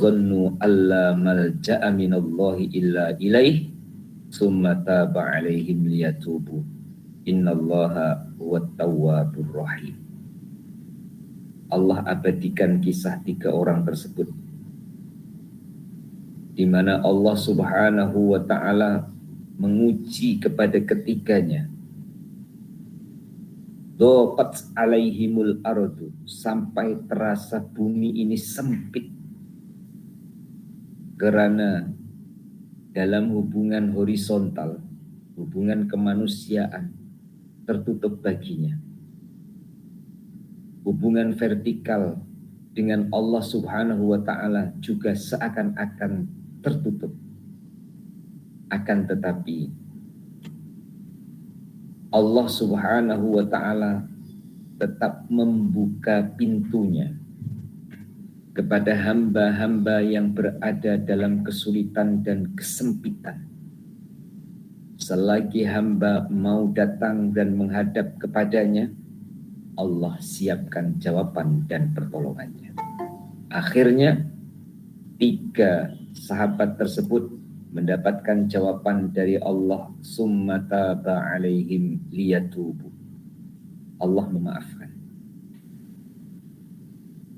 Zannu alla malja'a minallahi illa ilaih summa taba alaihim liyatubu innallaha huwat tawwabur rahim. Allah abadikan kisah 3 orang tersebut, di mana Allah Subhanahu wa ta'ala menguji kepada ketiganya. Dhaqat alaihimul ardu, sampai terasa bumi ini sempit karena dalam hubungan horizontal, hubungan kemanusiaan tertutup baginya. Hubungan vertikal dengan Allah Subhanahu wa ta'ala juga seakan-akan tertutup. Akan tetapi Allah Subhanahu wa ta'ala tetap membuka pintunya kepada hamba-hamba yang berada dalam kesulitan dan kesempitan. Selagi hamba mau datang dan menghadap kepadanya, Allah siapkan jawaban dan pertolongannya. Akhirnya 3 sahabat tersebut mendapatkan jawaban dari Allah, summa taba alaihim liyatubu. Allah memaafkan.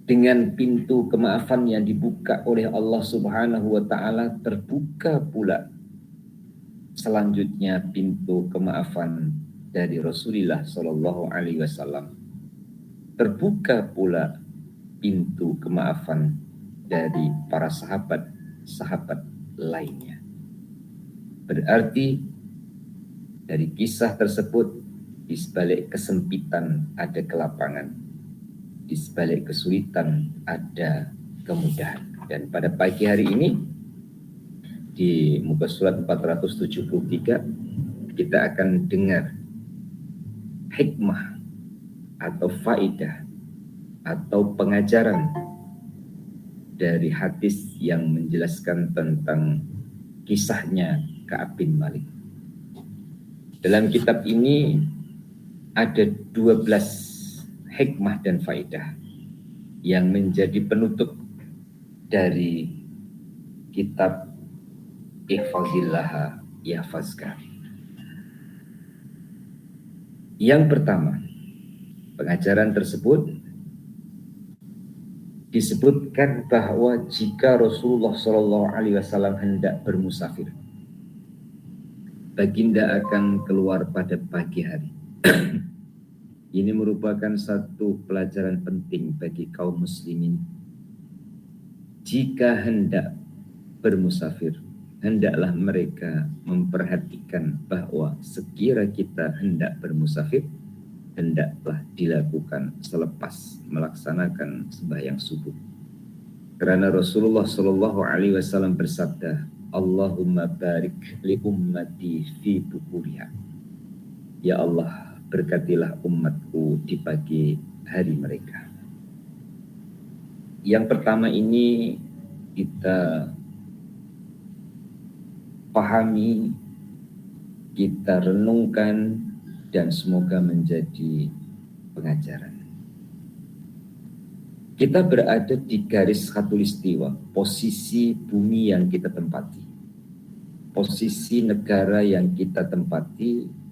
Dengan pintu kemaafan yang dibuka oleh Allah Subhanahu wa ta'ala, terbuka pula selanjutnya pintu kemaafan dari Rasulullah Shallallahu Alaihi Wasallam. Terbuka pula pintu kemaafan dari para sahabat lainnya. Berarti dari kisah tersebut, di sebalik kesempitan ada kelapangan, di sebalik kesulitan ada kemudahan. Dan pada pagi hari ini di muka surat 473 kita akan dengar hikmah atau faidah atau pengajaran dari hadis yang menjelaskan tentang kisahnya Ka'ab bin Malik. Dalam kitab ini ada 12 hikmah dan faidah yang menjadi penutup dari kitab Ihfazillaha Yahfazka. Yang pertama, pengajaran tersebut disebutkan bahwa jika Rasulullah Shallallahu Alaihi Wasallam hendak bermusafir, baginda akan keluar pada pagi hari. Ini merupakan satu pelajaran penting bagi kaum muslimin. Jika hendak bermusafir, hendaklah mereka memperhatikan bahwa sekira kita hendak bermusafir, hendaklah dilakukan selepas melaksanakan sembahyang subuh. Karena Rasulullah Shallallahu Alaihi Wasallam bersabda, Allahumma barik li ummati fi bukuriha. Ya Allah, berkatilah umatku di pagi hari mereka. Yang pertama ini kita pahami, kita renungkan, dan semoga menjadi pengajaran. Kita berada di garis khatulistiwa, posisi bumi yang kita tempati, posisi negara yang kita tempati,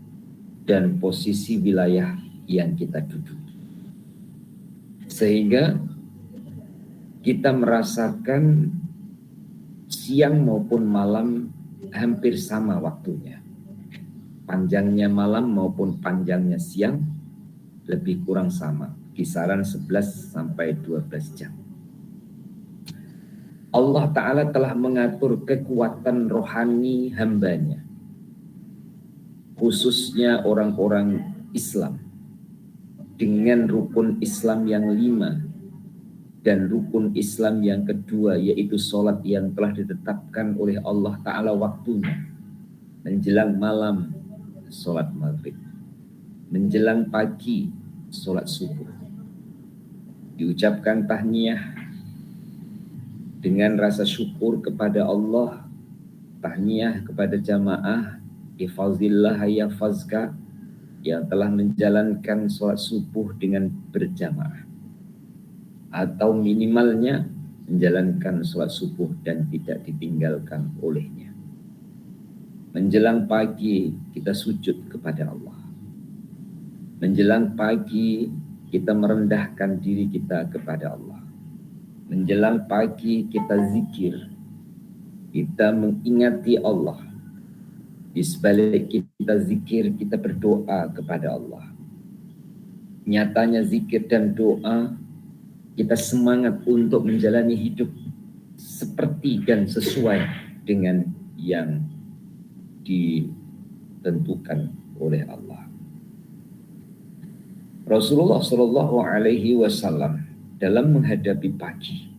dan posisi wilayah yang kita duduki. Sehingga kita merasakan siang maupun malam hampir sama waktunya. Panjangnya malam maupun panjangnya siang lebih kurang sama, kisaran 11 sampai 12 jam. Allah Ta'ala telah mengatur kekuatan rohani hambanya, khususnya orang-orang Islam, dengan rukun Islam yang 5 dan rukun Islam yang kedua, yaitu sholat yang telah ditetapkan oleh Allah Ta'ala waktunya. Menjelang malam, sholat maghrib. Menjelang pagi, sholat subuh. Diucapkan tahniyah dengan rasa syukur kepada Allah, tahniyah kepada jamaah Ihfazillah Yahfazka yang telah menjalankan sholat subuh dengan berjamaah, atau minimalnya menjalankan sholat subuh dan tidak ditinggalkan olehnya. Menjelang pagi kita sujud kepada Allah. Menjelang pagi kita merendahkan diri kita kepada Allah. Menjelang pagi kita zikir, kita mengingati Allah. Di sebalik kita zikir, kita berdoa kepada Allah. Nyatanya zikir dan doa, kita semangat untuk menjalani hidup seperti dan sesuai dengan yang ditentukan oleh Allah. Rasulullah Shallallahu Alaihi Wasallam dalam menghadapi pagi,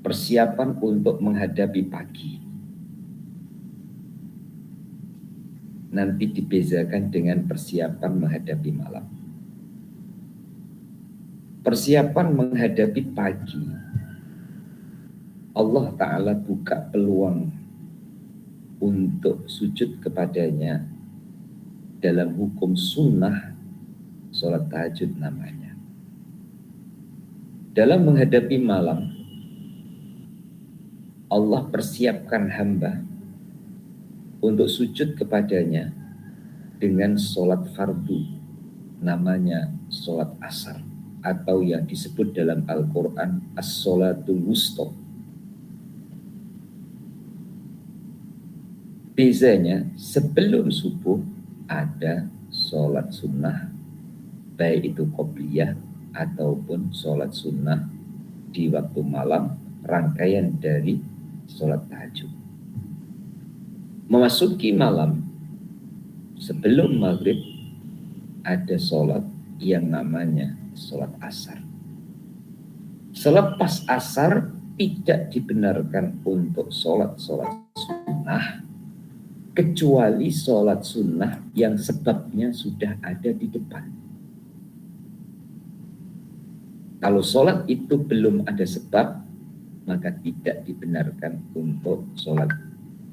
persiapan untuk menghadapi pagi nanti dibezakan dengan persiapan menghadapi malam. Persiapan menghadapi pagi, Allah Ta'ala buka peluang untuk sujud kepadanya dalam hukum sunnah sholat tahajud namanya. Dalam menghadapi malam, Allah persiapkan hamba untuk sujud kepadanya dengan sholat fardu, namanya sholat asar, atau yang disebut dalam Al-Quran as-sholatul wusta. Bezanya, sebelum subuh ada sholat sunnah, baik itu qobliyah ataupun sholat sunnah di waktu malam, rangkaian dari sholat tahajud. Memasuki malam, sebelum maghrib ada sholat yang namanya sholat asar. Selepas asar tidak dibenarkan untuk sholat sunnah, kecuali sholat sunnah yang sebabnya sudah ada di depan. Kalau sholat itu belum ada sebab, maka tidak dibenarkan untuk sholat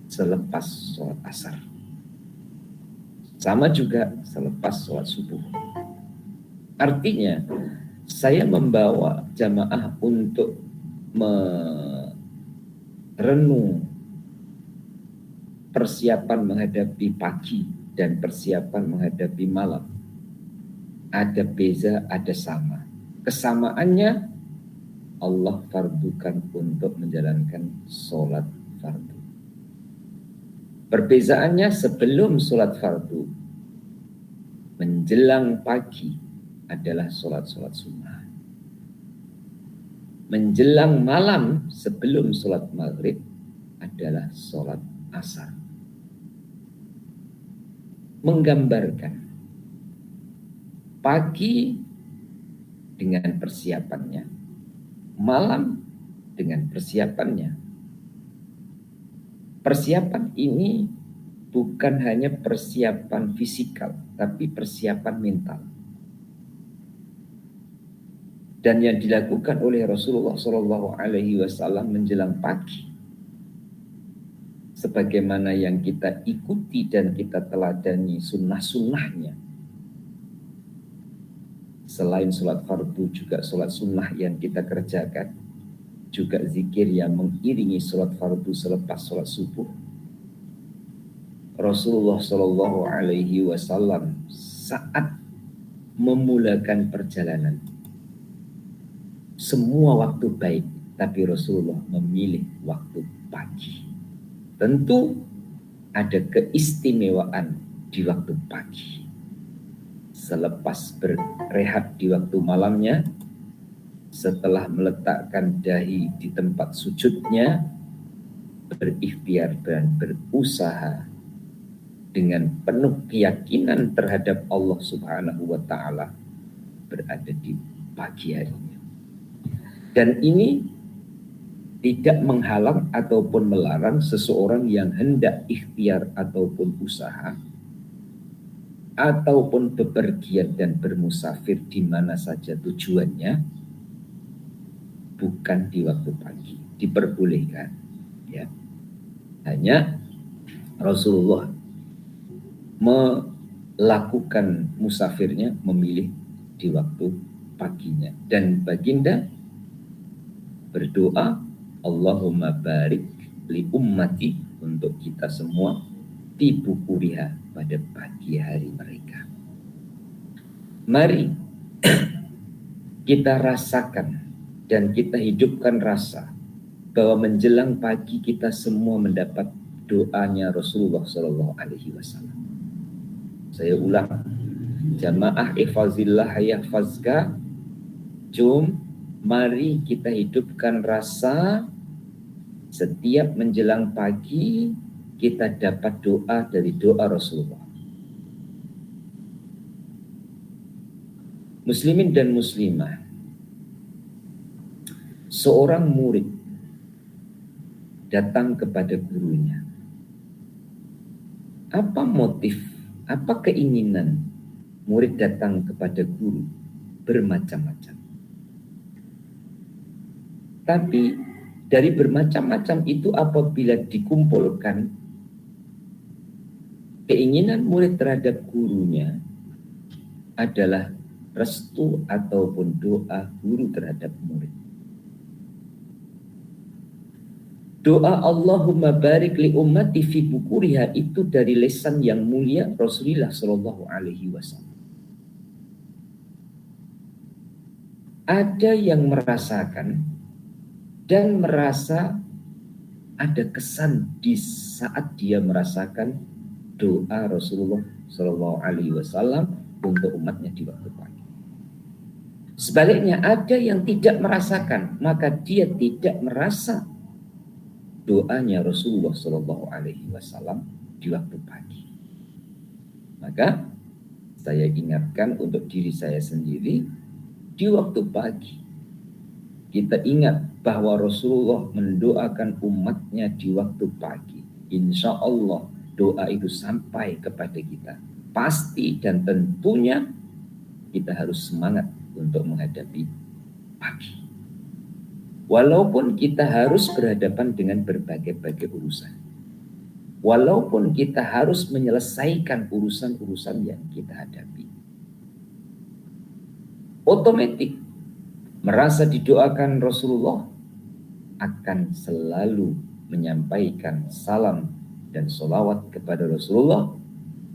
selepas sholat asar. Sama juga selepas sholat subuh. Artinya, saya membawa jamaah untuk merenung persiapan menghadapi pagi dan persiapan menghadapi malam. Ada beza, ada sama. Kesamaannya, Allah fardukan untuk menjalankan sholat fardu. Perbezaannya, sebelum sholat fardu, menjelang pagi adalah sholat sunnah. Menjelang malam sebelum sholat maghrib adalah sholat asar. Menggambarkan pagi dengan persiapannya, malam dengan persiapannya. Persiapan ini bukan hanya persiapan fisikal, tapi persiapan mental. Dan yang dilakukan oleh Rasulullah Shallallahu Alaihi Wasallam menjelang pagi, sebagaimana yang kita ikuti dan kita teladani sunnah-sunnahnya. Selain sholat fardu, juga sholat sunnah yang kita kerjakan, juga zikir yang mengiringi sholat fardu selepas sholat subuh. Rasulullah Shallallahu Alaihi Wasallam saat memulakan perjalanan, semua waktu baik, tapi Rasulullah memilih waktu pagi. Tentu ada keistimewaan di waktu pagi. Selepas berehat di waktu malamnya, setelah meletakkan dahi di tempat sujudnya, berikhtiar dan berusaha dengan penuh keyakinan terhadap Allah Subhanahu wa Ta'ala, berada di pagi harinya. Dan ini tidak menghalang ataupun melarang seseorang yang hendak ikhtiar ataupun usaha ataupun bepergian dan bermusafir di mana saja tujuannya, bukan di waktu pagi, diperbolehkan, ya. Hanya Rasulullah melakukan musafirnya memilih di waktu paginya, dan baginda berdoa, Allahumma barik li ummati, untuk kita semua, di bukuriha, pada pagi hari mereka. Mari kita rasakan dan kita hidupkan rasa bahwa menjelang pagi kita semua mendapat doanya Rasulullah Shallallahu Alaihi Wasallam. Saya ulang, jamaah ihfazillah yahfazka. Jom, mari kita hidupkan rasa setiap menjelang pagi kita dapat doa dari doa Rasulullah. Muslimin dan muslimah, seorang murid datang kepada gurunya. Apa motif, apa keinginan murid datang kepada guru? Bermacam-macam. Tapi dari bermacam-macam itu apabila dikumpulkan, keinginan murid terhadap gurunya adalah restu ataupun doa guru terhadap murid. Doa Allahumma barik li ummati fi bukuriha itu dari lisan yang mulia Rasulullah Shallallahu Alaihi Wasallam. Ada yang merasakan dan merasa ada kesan di saat dia merasakan doa Rasulullah Shallallahu Alaihi Wasallam untuk umatnya di waktu pagi. Sebaliknya ada yang tidak merasakan, maka dia tidak merasa doanya Rasulullah Shallallahu Alaihi Wasallam di waktu pagi. Maka saya ingatkan untuk diri saya sendiri, di waktu pagi kita ingat bahwa Rasulullah mendoakan umatnya di waktu pagi. Insya Allah doa itu sampai kepada kita. Pasti dan tentunya kita harus semangat untuk menghadapi pagi. Walaupun kita harus berhadapan dengan berbagai-bagai urusan. Walaupun kita harus menyelesaikan urusan-urusan yang kita hadapi. Otomatis merasa didoakan Rasulullah akan selalu menyampaikan salam dan sholawat kepada Rasulullah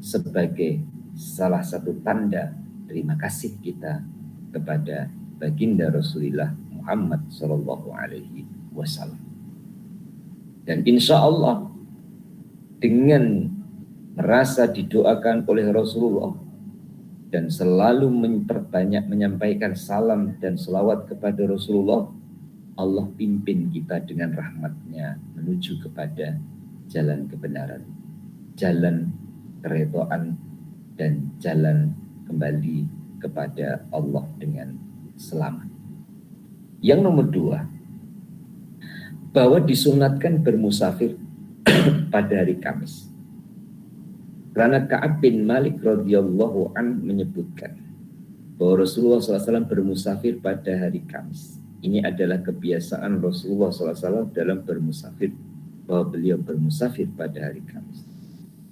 sebagai salah satu tanda terima kasih kita kepada baginda Rasulullah Muhammad Sallallahu Alaihi Wasallam. Dan insya Allah dengan merasa didoakan oleh Rasulullah dan selalu memperbanyak menyampaikan salam dan selawat kepada Rasulullah, Allah pimpin kita dengan rahmatnya menuju kepada jalan kebenaran, jalan keridhaan, dan jalan kembali kepada Allah dengan selamat. Yang nomor 2, bahwa disunatkan bermusafir pada hari Kamis. Karena Ka'ab bin Malik radhiyallahu an menyebutkan bahwa Rasulullah SAW bermusafir pada hari Kamis. Ini adalah kebiasaan Rasulullah SAW dalam bermusafir, bahwa beliau bermusafir pada hari Kamis.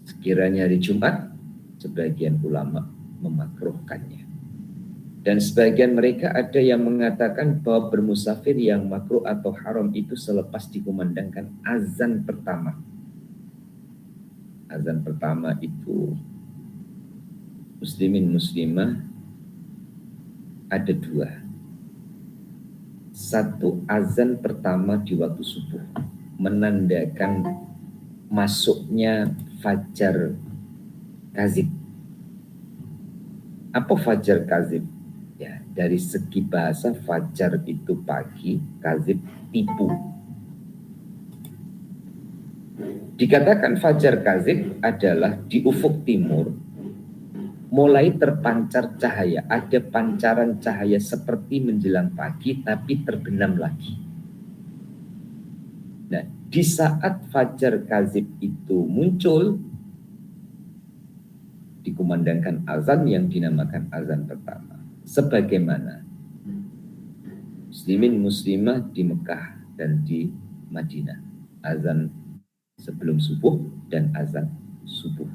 Sekiranya hari Jumat, sebagian ulama memakruhkannya. Dan sebagian mereka ada yang mengatakan bahwa bermusafir yang makruh atau haram itu selepas dikumandangkan azan pertama. Azan pertama itu muslimin muslimah ada 2. Satu, azan pertama di waktu subuh menandakan masuknya fajar kazib. Apa fajar kazib? Ya, dari segi bahasa fajar itu pagi, kazib tipu. Dikatakan fajar kazib adalah di ufuk timur mulai terpancar cahaya, ada pancaran cahaya seperti menjelang pagi tapi terbenam lagi. Nah, di saat fajar kazib itu muncul, dikumandangkan azan yang dinamakan azan pertama. Sebagaimana muslimin muslimah di Mekah dan di Madinah, azan sebelum subuh dan azan subuh.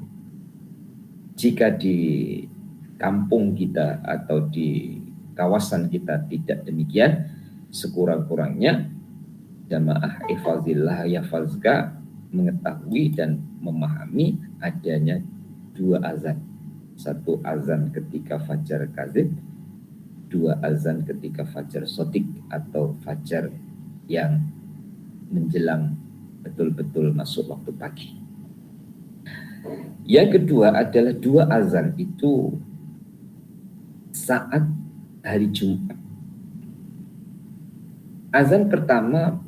Jika di kampung kita atau di kawasan kita tidak demikian, sekurang-kurangnya jamaah ifazillah yafazka, mengetahui dan memahami adanya dua azan. Satu azan ketika fajar kadzib, dua azan ketika fajar sodik atau fajar yang menjelang betul-betul masuk waktu pagi. Yang kedua adalah dua azan itu saat hari Jumat. Azan pertama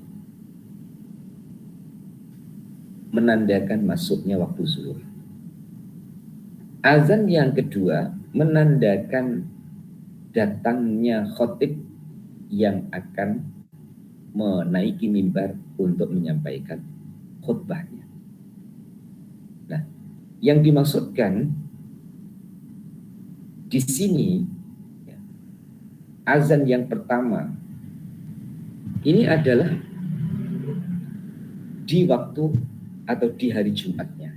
menandakan masuknya waktu zuhur. Azan yang kedua menandakan datangnya khatib yang akan menaiki mimbar untuk menyampaikan khutbahnya. Nah, yang dimaksudkan di sini azan yang pertama ini adalah di waktu atau di hari Jumatnya.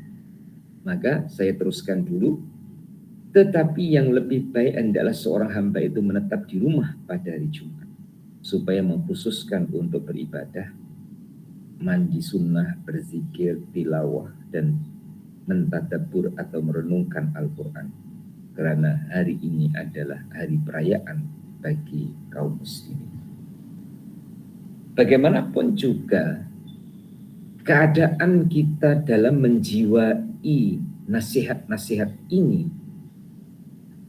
Maka saya teruskan dulu. Tetapi yang lebih baik adalah seorang hamba itu menetap di rumah pada hari Jumat, supaya mengkhususkan untuk beribadah, mandi sunnah, berzikir, tilawah, dan mentadabbur atau merenungkan Al-Quran. Karena hari ini adalah hari perayaan bagi kaum muslimin. Bagaimanapun juga keadaan kita dalam menjiwai nasihat-nasihat ini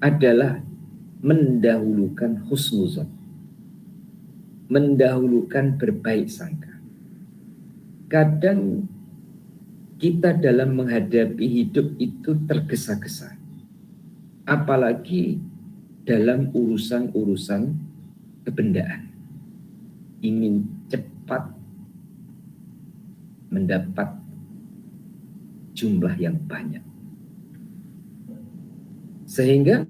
adalah mendahulukan husnuzon, mendahulukan berbaik sangka. Kadang kita dalam menghadapi hidup itu tergesa-gesa, apalagi dalam urusan-urusan kebendaan, ingin cepat mendapat jumlah yang banyak, sehingga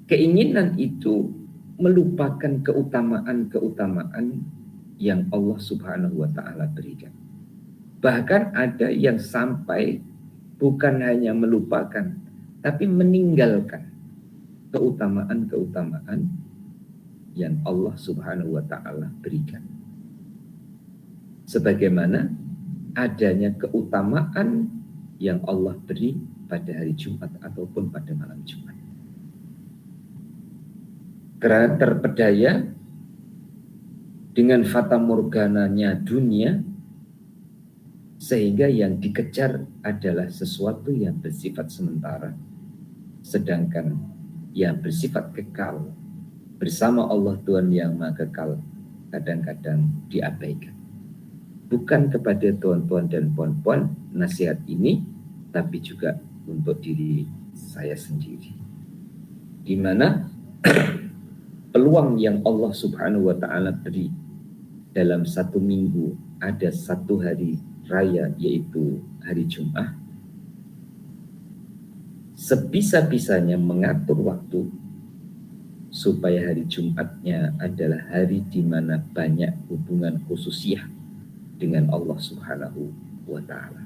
keinginan itu melupakan keutamaan-keutamaan yang Allah Subhanahu wa Ta'ala berikan. Bahkan ada yang sampai bukan hanya melupakan, tapi meninggalkan keutamaan-keutamaan yang Allah Subhanahu wa Ta'ala berikan. Sebagaimana adanya keutamaan yang Allah beri pada hari Jumat ataupun pada malam Jumat. Karena terpedaya dengan fata morgananya dunia, sehingga yang dikejar adalah sesuatu yang bersifat sementara, sedangkan yang bersifat kekal bersama Allah Tuhan yang Maha Kekal kadang-kadang diabaikan. Bukan kepada tuan-tuan dan puan-puan nasihat ini, tapi juga untuk diri saya sendiri, di mana peluang yang Allah Subhanahu wa Ta'ala beri dalam satu minggu, ada satu hari raya yaitu hari Jumat, sebisa-bisanya mengatur waktu supaya hari Jumatnya adalah hari di mana banyak hubungan khususiyah dengan Allah Subhanahu wa Ta'ala.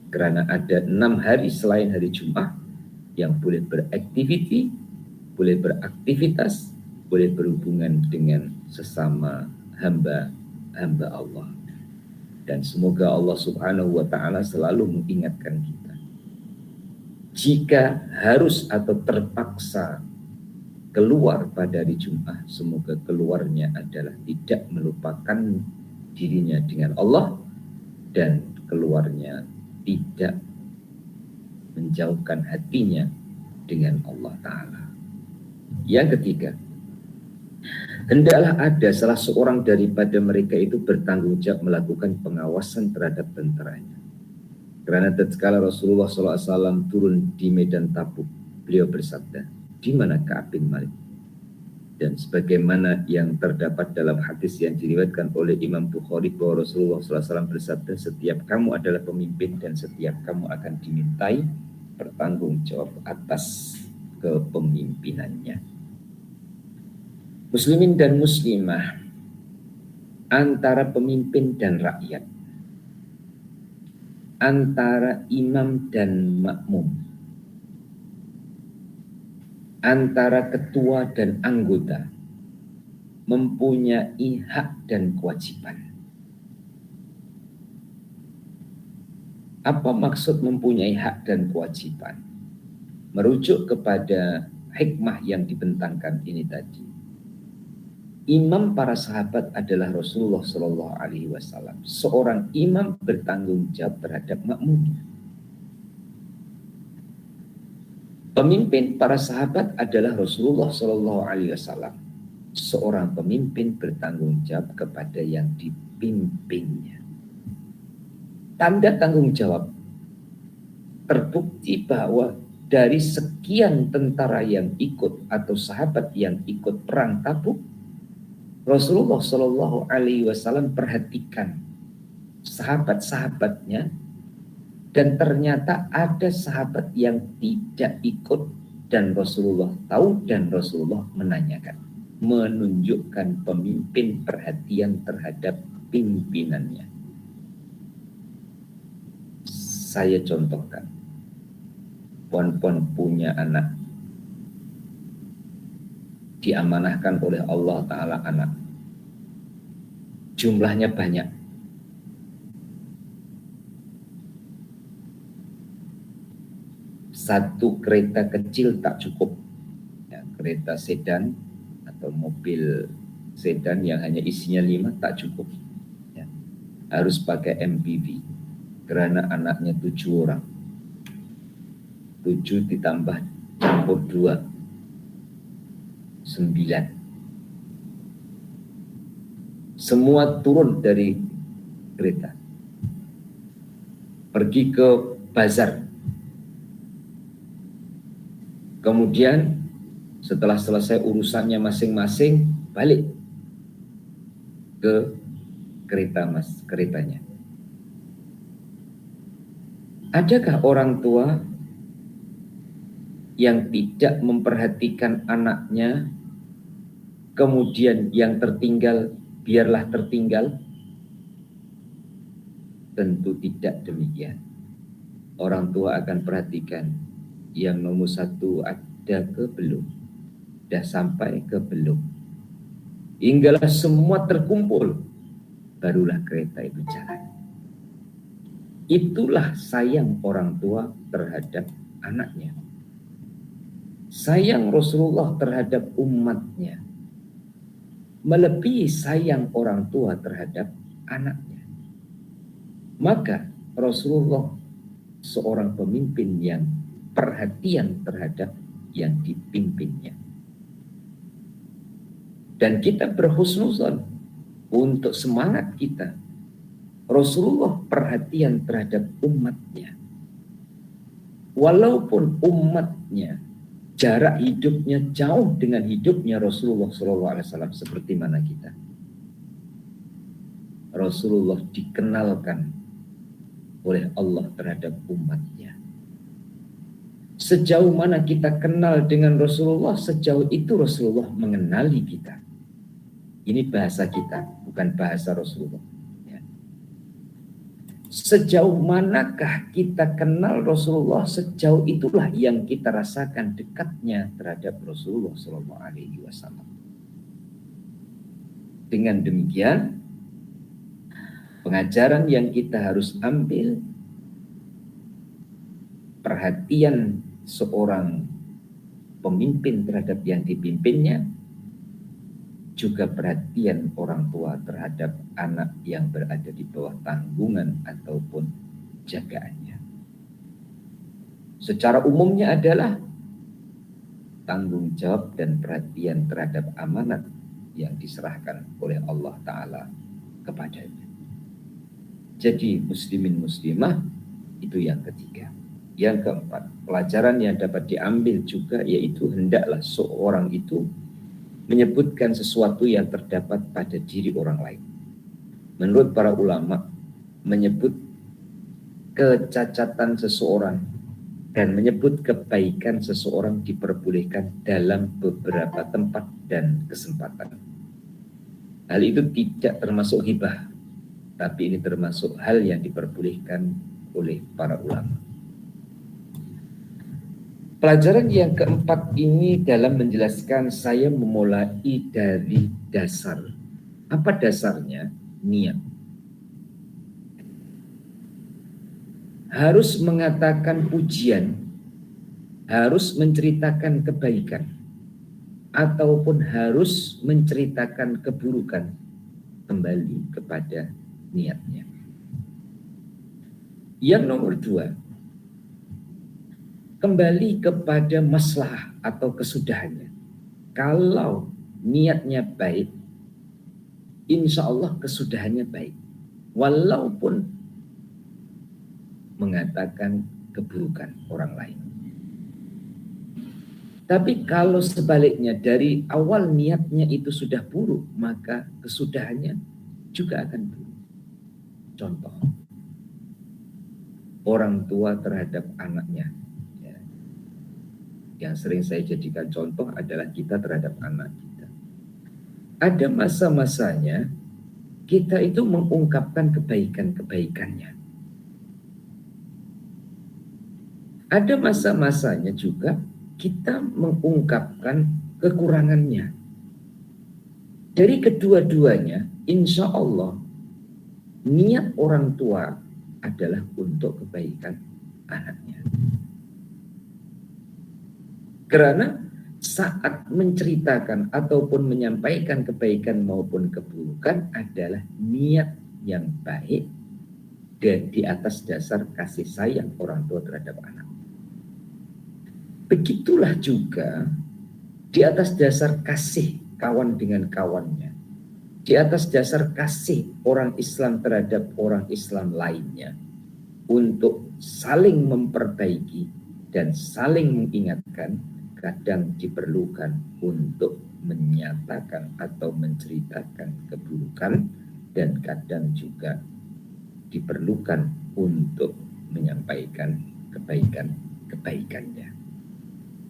Karena ada 6 hari selain hari Jumat yang boleh beraktiviti, boleh beraktivitas, boleh berhubungan dengan sesama hamba Allah. Dan semoga Allah Subhanahu wa Ta'ala selalu mengingatkan kita, jika harus atau terpaksa keluar pada hari Jumat, semoga keluarnya adalah tidak melupakan dirinya dengan Allah, dan keluarnya tidak menjauhkan hatinya dengan Allah Ta'ala. Yang ketiga, hendaklah ada salah seorang daripada mereka itu bertanggung jawab melakukan pengawasan terhadap tentaranya. Karena tatkala Rasulullah SAW turun di medan Tabuk, beliau bersabda, di mana Ka'ab bin Malik? Dan sebagaimana yang terdapat dalam hadis yang diriwayatkan oleh Imam Bukhari bahwa Rasulullah SAW bersabda, setiap kamu adalah pemimpin dan setiap kamu akan dimintai bertanggung jawab atas kepemimpinannya. Muslimin dan muslimah, antara pemimpin dan rakyat, antara imam dan makmum, antara ketua dan anggota, mempunyai hak dan kewajiban. Apa maksud mempunyai hak dan kewajiban? Merujuk kepada hikmah yang dibentangkan ini tadi. Imam para sahabat adalah Rasulullah Shallallahu Alaihi Wasallam. Seorang imam bertanggung jawab terhadap makmumnya. Pemimpin para sahabat adalah Rasulullah Shallallahu Alaihi Wasallam. Seorang pemimpin bertanggung jawab kepada yang dipimpinnya. Tanda tanggung jawab terbukti bahwa dari sekian tentara yang ikut atau sahabat yang ikut perang Tabuk, Rasulullah Shallallahu Alaihi Wasallam perhatikan sahabat-sahabatnya, dan ternyata ada sahabat yang tidak ikut dan Rasulullah tahu dan Rasulullah menanyakan, menunjukkan pemimpin perhatian terhadap pimpinannya. Saya contohkan, pon punya anak, diamanahkan oleh Allah Ta'ala anak. Jumlahnya banyak. Satu kereta kecil tak cukup. Ya, kereta sedan atau mobil sedan yang hanya isinya 5 tak cukup. Ya, harus pakai MPV. Karena anaknya 7 orang. 7 ditambah campur 2. 9. Semua turun dari kereta. Pergi ke bazar. Kemudian setelah selesai urusannya masing-masing, balik ke keretanya. Adakah orang tua yang tidak memperhatikan anaknya, kemudian yang tertinggal biarlah tertinggal? Tentu tidak demikian. Orang tua akan perhatikan yang nomor 1 ada ke belum, sudah sampai ke belum, hinggalah semua terkumpul, barulah kereta itu jalan. Itulah sayang orang tua terhadap anaknya. Sayang Rasulullah terhadap umatnya melebihi sayang orang tua terhadap anaknya. Maka Rasulullah seorang pemimpin yang perhatian terhadap yang dipimpinnya. Dan kita berhusnuzon untuk semangat kita. Rasulullah perhatian terhadap umatnya. Walaupun umatnya jarak hidupnya jauh dengan hidupnya Rasulullah SAW, seperti mana kita. Rasulullah dikenalkan oleh Allah terhadap umatnya. Sejauh mana kita kenal dengan Rasulullah, sejauh itu Rasulullah mengenali kita. Ini bahasa kita, bukan bahasa Rasulullah. Ya. Sejauh manakah kita kenal Rasulullah, sejauh itulah yang kita rasakan dekatnya terhadap Rasulullah SAW. Dengan demikian, pengajaran yang kita harus ambil, perhatian seorang pemimpin terhadap yang dipimpinnya, juga perhatian orang tua terhadap anak yang berada di bawah tanggungan ataupun jagaannya. Secara umumnya adalah tanggung jawab dan perhatian terhadap amanat yang diserahkan oleh Allah Ta'ala kepadanya. Jadi muslimin muslimah itu yang ketiga. Yang keempat, pelajaran yang dapat diambil juga yaitu hendaklah seorang itu menyebutkan sesuatu yang terdapat pada diri orang lain. Menurut para ulama, menyebut kecacatan seseorang dan menyebut kebaikan seseorang diperbolehkan dalam beberapa tempat dan kesempatan. Hal itu tidak termasuk ghibah, tapi ini termasuk hal yang diperbolehkan oleh para ulama. Pelajaran yang keempat ini dalam menjelaskan saya memulai dari dasar. Apa dasarnya? Niat. Harus mengatakan pujian, harus menceritakan kebaikan, ataupun harus menceritakan keburukan, kembali kepada niatnya. Yang nomor dua, kembali kepada maslahah atau kesudahannya. Kalau niatnya baik, insya Allah kesudahannya baik. Walaupun mengatakan keburukan orang lain. Tapi kalau sebaliknya dari awal niatnya itu sudah buruk, maka kesudahannya juga akan buruk. Contoh, orang tua terhadap anaknya. Ya. Yang sering saya jadikan contoh adalah kita terhadap anak kita. Ada masa-masanya kita itu mengungkapkan kebaikan-kebaikannya. Ada masa-masanya juga kita mengungkapkan kekurangannya. Dari kedua-duanya, insya Allah, niat orang tua adalah untuk kebaikan anaknya. Karena saat menceritakan ataupun menyampaikan kebaikan maupun keburukan adalah niat yang baik dan di atas dasar kasih sayang orang tua terhadap anak. Begitulah juga di atas dasar kasih kawan dengan kawannya, di atas dasar kasih orang Islam terhadap orang Islam lainnya, untuk saling memperbaiki dan saling mengingatkan, kadang diperlukan untuk menyatakan atau menceritakan keburukan, dan kadang juga diperlukan untuk menyampaikan kebaikan-kebaikannya.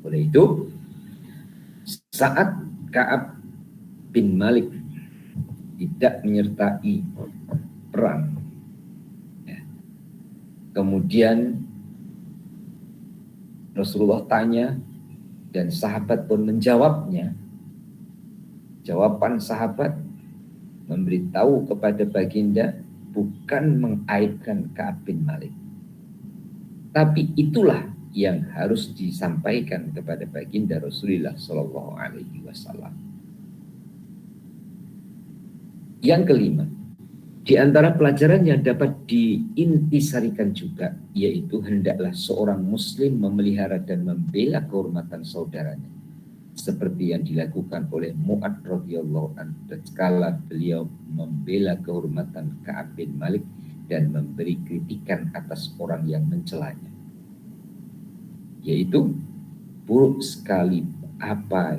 Oleh itu, saat Ka'ab bin Malik tidak menyertai perang, kemudian Rasulullah tanya dan sahabat pun menjawabnya. Jawaban sahabat memberitahu kepada baginda bukan mengaibkan Ka'ab bin Malik, tapi itulah yang harus disampaikan kepada baginda Rasulullah Shallallahu Alaihi Wasallam. Yang kelima, di antara pelajaran yang dapat diintisarikan juga, yaitu hendaklah seorang muslim memelihara dan membela kehormatan saudaranya, seperti yang dilakukan oleh Mu'ad radhiyallahu anhu tatkala beliau membela kehormatan Ka'ab bin Malik dan memberi kritikan atas orang yang mencelanya. Yaitu buruk sekali apa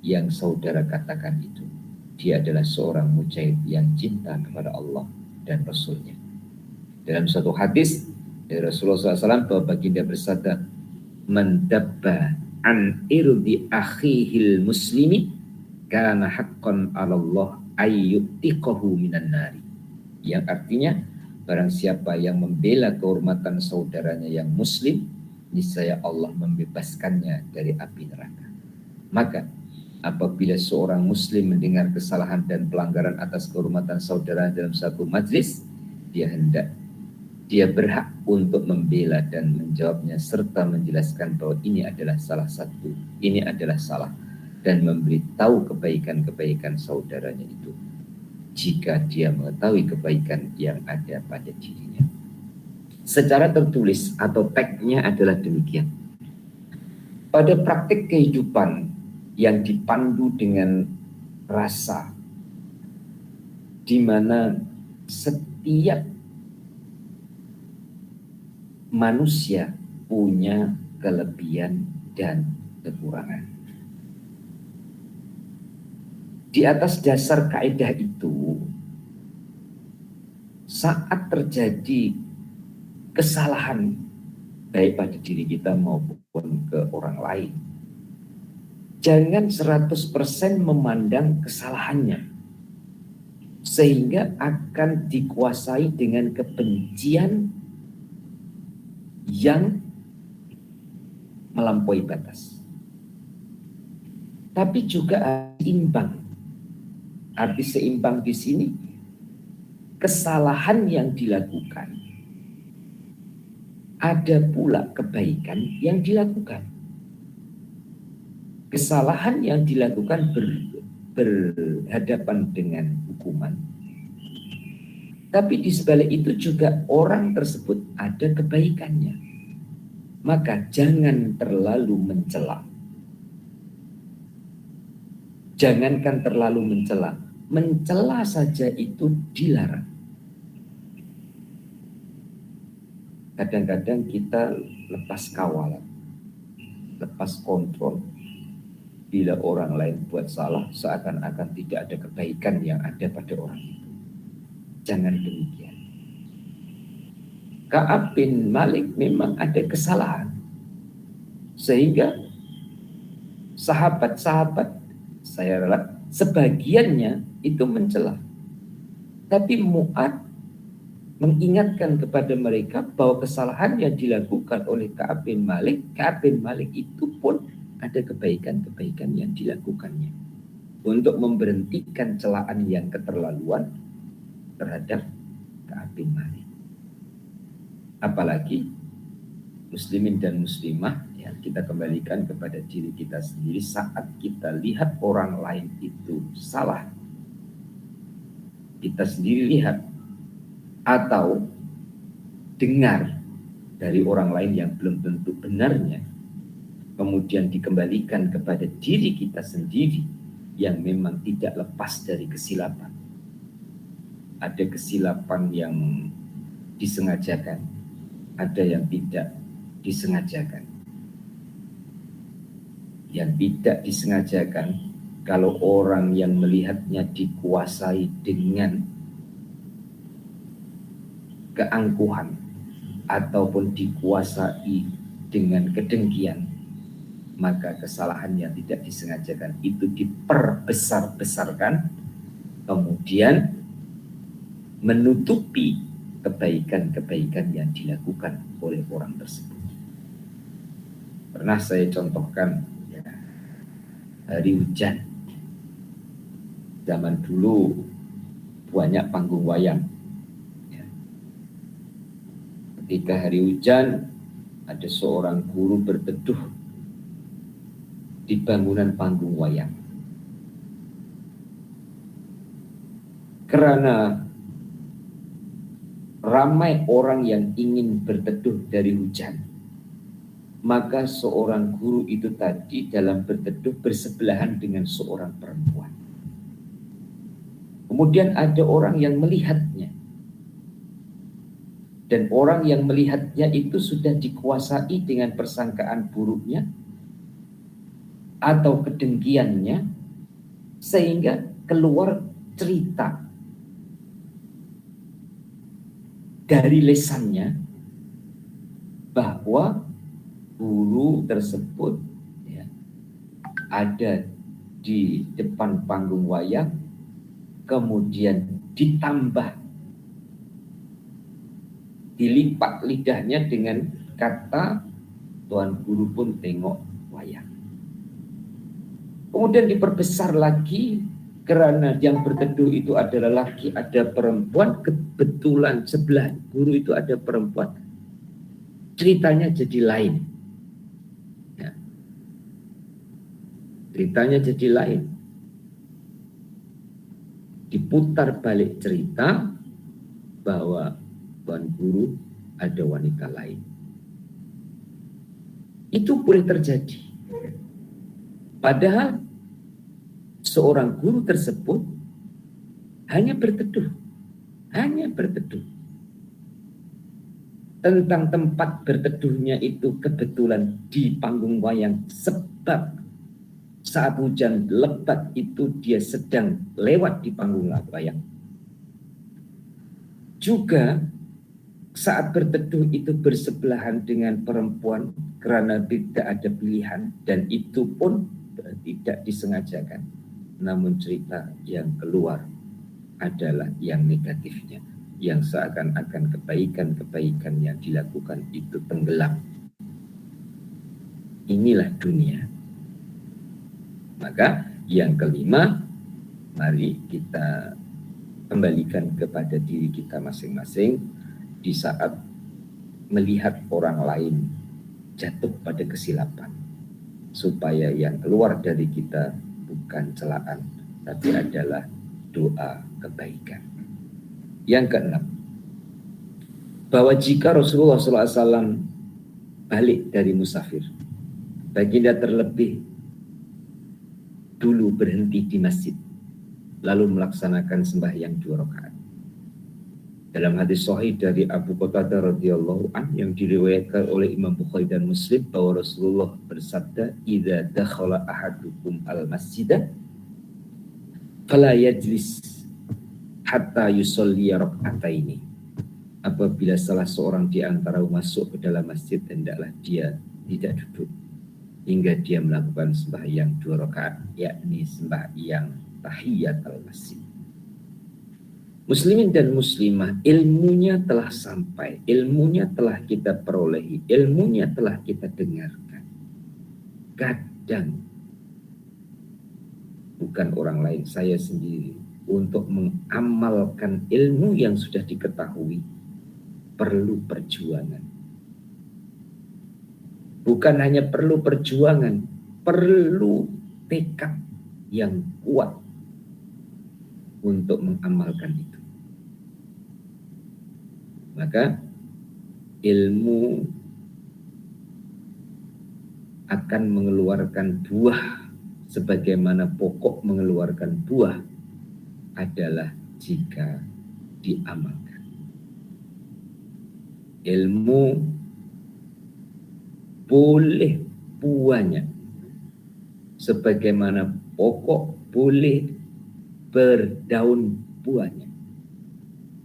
yang saudara katakan itu. Dia adalah seorang mujahid yang cinta kepada Allah dan Rasulnya. Dalam suatu hadis dari Rasulullah SAW bahwa baginda bersabda, "Man dabba an irdi akhihil muslimi kana haqqan 'ala Allah ayyutiqahu minan nari." Yang artinya, barang siapa yang membela kehormatan saudaranya yang muslim, niscaya Allah membebaskannya dari api neraka. Maka apabila seorang muslim mendengar kesalahan dan pelanggaran atas kehormatan saudara dalam satu majlis, dia berhak untuk membela dan menjawabnya serta menjelaskan bahwa ini adalah salah, dan memberitahu kebaikan-kebaikan saudaranya itu jika dia mengetahui kebaikan yang ada pada dirinya. Secara tertulis atau teksnya adalah demikian. Pada praktik kehidupan yang dipandu dengan rasa, di mana setiap manusia punya kelebihan dan kekurangan. Di atas dasar kaidah itu, saat terjadi kesalahan baik pada diri kita maupun ke orang lain, jangan 100% memandang kesalahannya sehingga akan dikuasai dengan kebencian yang melampaui batas. Tapi juga seimbang. Arti seimbang di sini, kesalahan yang dilakukan, ada pula kebaikan yang dilakukan. Kesalahan yang dilakukan berhadapan dengan hukuman. Tapi di sebalik itu juga orang tersebut ada kebaikannya. Maka jangan terlalu mencela. Jangankan terlalu mencela. Mencela saja itu dilarang. Kadang-kadang kita lepas kawalan, lepas kontrol. Bila orang lain buat salah, seakan-akan tidak ada kebaikan yang ada pada orang itu. Jangan demikian. Ka'ab bin Malik memang ada kesalahan. Sehingga sahabat-sahabat, saya rela, sebagiannya itu mencela. Tapi Mu'ad mengingatkan kepada mereka bahwa kesalahan yang dilakukan oleh Ka'ab bin Malik itu pun ada kebaikan-kebaikan yang dilakukannya untuk memberhentikan celaan yang keterlaluan terhadap Ka'ab bin Malik. Apalagi muslimin dan muslimah, ya, kita kembalikan kepada diri kita sendiri. Saat kita lihat orang lain itu salah, kita sendiri lihat atau dengar dari orang lain yang belum tentu benarnya, kemudian dikembalikan kepada diri kita sendiri yang memang tidak lepas dari kesilapan. Ada kesilapan yang disengajakan, ada yang tidak disengajakan. Yang tidak disengajakan, kalau orang yang melihatnya dikuasai dengan keangkuhan ataupun dikuasai dengan kedengkian, maka kesalahan yang tidak disengajakan itu diperbesar-besarkan, kemudian menutupi kebaikan-kebaikan yang dilakukan oleh orang tersebut. Pernah saya contohkan, ya, hari hujan. Zaman dulu banyak panggung wayang. Ya. Ketika hari hujan, ada seorang guru berteduh di bangunan panggung wayang. Karena ramai orang yang ingin berteduh dari hujan, maka seorang guru itu tadi dalam berteduh bersebelahan dengan seorang perempuan. Kemudian ada orang yang melihatnya, dan orang yang melihatnya itu sudah dikuasai dengan persangkaan buruknya atau kedengkiannya, sehingga keluar cerita dari lisannya bahwa guru tersebut, ya, ada di depan panggung wayang, kemudian ditambah, dilipat lidahnya dengan kata Tuan Guru pun tengok wayang. Kemudian diperbesar lagi karena yang berteduh itu adalah laki, ada perempuan, kebetulan sebelah guru itu ada perempuan. Ceritanya jadi lain. Ya. Ceritanya jadi lain. Diputar balik cerita bahwa Tuan Guru ada wanita lain. Itu boleh terjadi. Padahal seorang guru tersebut hanya berteduh. Tentang tempat berteduhnya itu kebetulan di panggung wayang, sebab saat hujan lebat itu dia sedang lewat di panggung wayang. Juga saat berteduh itu bersebelahan dengan perempuan karena tidak ada pilihan, dan itu pun tidak disengajakan. Namun cerita yang keluar adalah yang negatifnya, yang seakan-akan kebaikan-kebaikan yang dilakukan itu tenggelam. Inilah dunia. Maka yang kelima, mari kita kembalikan kepada diri kita masing-masing di saat melihat orang lain jatuh pada kesilapan, supaya yang keluar dari kita bukan celaan, tapi adalah doa kebaikan. Yang keenam, bahwa jika Rasulullah SAW balik dari musafir, baginda terlebih dulu berhenti di masjid, lalu melaksanakan sembahyang 2 rakaat. Dalam hadis sahih dari Abu Qatadah radhiyallahu an yang diriwayatkan oleh Imam Bukhari dan Muslim, bahwa Rasulullah bersabda, "Idza dakhala ahadukum al-masjidah fala yajlis hatta yusolli raka'ataini." Apabila salah seorang di antara masuk ke dalam masjid, hendaklah dia tidak duduk hingga dia melakukan sembahyang 2 rakaat, yakni sembahyang tahiyatul masjid. Muslimin dan muslimah, ilmunya telah sampai, ilmunya telah kita perolehi, ilmunya telah kita dengarkan. Kadang bukan orang lain, saya sendiri, untuk mengamalkan ilmu yang sudah diketahui perlu perjuangan. Bukan hanya perlu perjuangan, perlu tekad yang kuat untuk mengamalkan itu. Maka ilmu akan mengeluarkan buah, sebagaimana pokok mengeluarkan buah adalah jika diamalkan. Ilmu boleh buahnya, sebagaimana pokok boleh berdaun buahnya,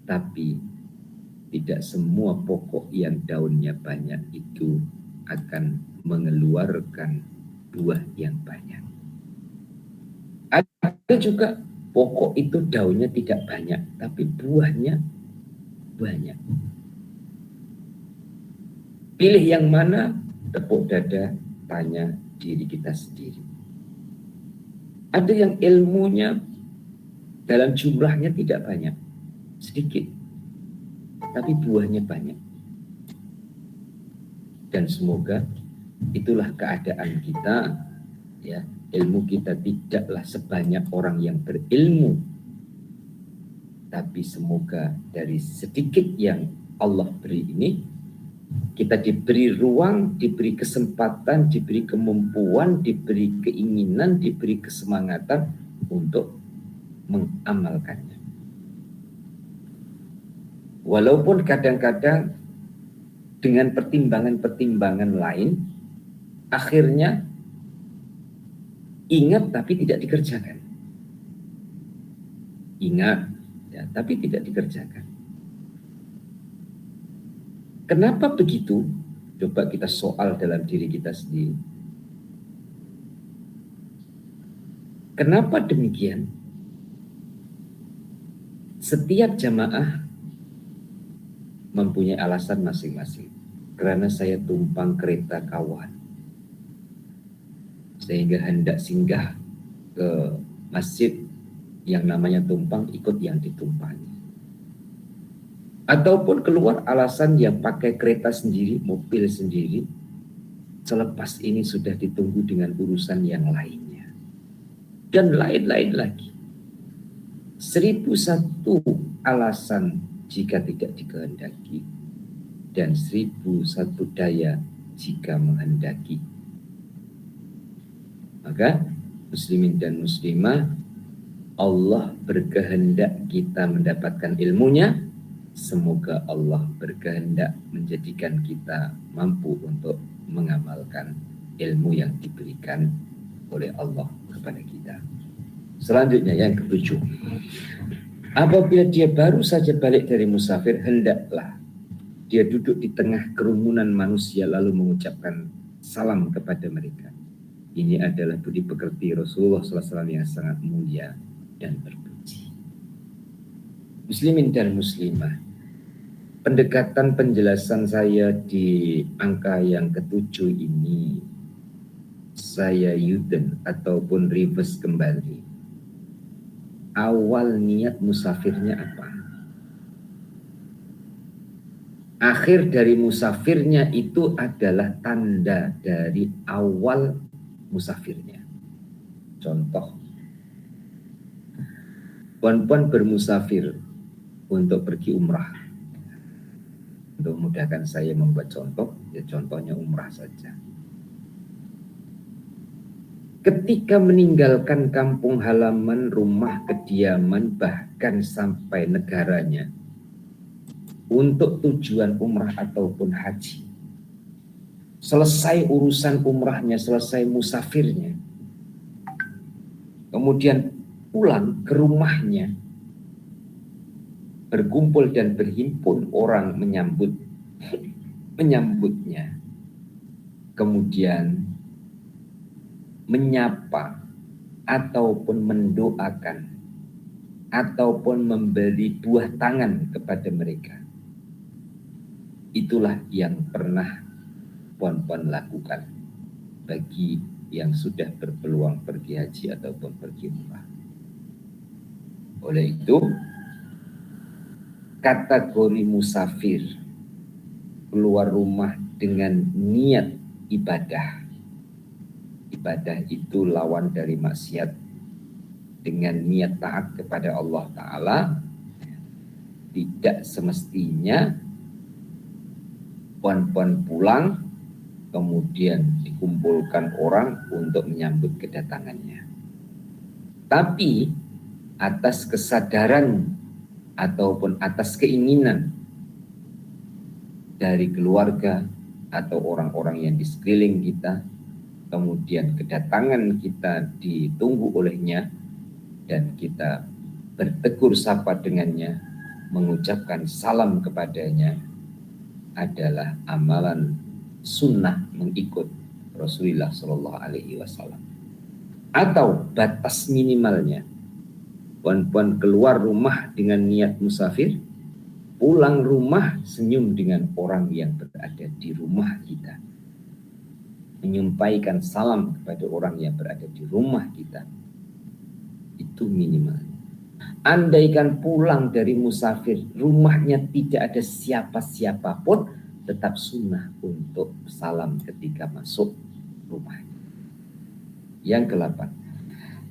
tapi tidak semua pokok yang daunnya banyak itu akan mengeluarkan buah yang banyak. Ada juga pokok itu daunnya tidak banyak, tapi buahnya banyak. Pilih yang mana? Tepuk dada, tanya diri kita sendiri. Ada yang ilmunya dalam jumlahnya tidak banyak, sedikit, tapi buahnya banyak. Dan semoga itulah keadaan kita, ya. Ilmu kita tidaklah sebanyak orang yang berilmu, tapi semoga dari sedikit yang Allah beri ini, kita diberi ruang, diberi kesempatan, diberi kemampuan, diberi keinginan, diberi kesemangatan untuk mengamalkannya. Walaupun kadang-kadang dengan pertimbangan-pertimbangan lain, akhirnya ingat tapi tidak dikerjakan. Ingat, ya, tapi tidak dikerjakan. Kenapa begitu? Coba kita soal dalam diri kita sendiri. Kenapa demikian? Setiap jamaah mempunyai alasan masing-masing. Karena saya tumpang kereta kawan, sehingga hendak singgah ke masjid yang namanya tumpang, ikut yang ditumpangi. Ataupun keluar alasan yang pakai kereta sendiri, mobil sendiri, selepas ini sudah ditunggu dengan urusan yang lainnya. Dan lain-lain lagi. 1001 alasan jika tidak dikehendaki, dan 1001 daya jika menghendaki. Maka muslimin dan muslimah, Allah berkehendak kita mendapatkan ilmunya. Semoga Allah berkehendak menjadikan kita mampu untuk mengamalkan ilmu yang diberikan oleh Allah kepada kita. Selanjutnya yang ketujuh, apabila dia baru saja balik dari musafir, hendaklah dia duduk di tengah kerumunan manusia lalu mengucapkan salam kepada mereka. Ini adalah budi pekerti Rasulullah SAW yang sangat mulia dan berpuji. Muslimin dan muslimah, pendekatan penjelasan saya di angka yang ketujuh ini saya U-turn ataupun reverse kembali, awal niat musafirnya apa? Akhir dari musafirnya itu adalah tanda dari awal musafirnya. Contoh, puan-puan bermusafir untuk pergi umrah. Untuk memudahkan saya membuat contoh, ya contohnya umrah saja. Ketika meninggalkan kampung halaman, rumah kediaman, bahkan sampai negaranya, untuk tujuan umrah ataupun haji, selesai urusan umrahnya, selesai musafirnya, kemudian pulang ke rumahnya, berkumpul dan berhimpun orang menyambutnya, kemudian menyapa ataupun mendoakan ataupun memberi buah tangan kepada mereka. Itulah yang pernah puan-puan lakukan bagi yang sudah berpeluang pergi haji ataupun pergi umrah. Oleh itu, kategori musafir keluar rumah dengan niat ibadah. Ibadah itu lawan dari maksiat. Dengan niat taat kepada Allah Ta'ala, tidak semestinya puan-puan pulang kemudian dikumpulkan orang untuk menyambut kedatangannya. Tapi atas kesadaran ataupun atas keinginan dari keluarga atau orang-orang yang di sekeliling kita, kemudian kedatangan kita ditunggu olehnya dan kita bertegur sapa dengannya, mengucapkan salam kepadanya, adalah amalan sunnah mengikut Rasulullah Shallallahu Alaihi Wasallam. Atau batas minimalnya, puan-puan keluar rumah dengan niat musafir, pulang rumah senyum dengan orang yang berada di rumah kita, menyampaikan salam kepada orang yang berada di rumah kita, itu minimal. Andaikan pulang dari musafir, rumahnya tidak ada siapa-siapa pun, tetap sunnah untuk salam ketika masuk rumah. Yang ke-8,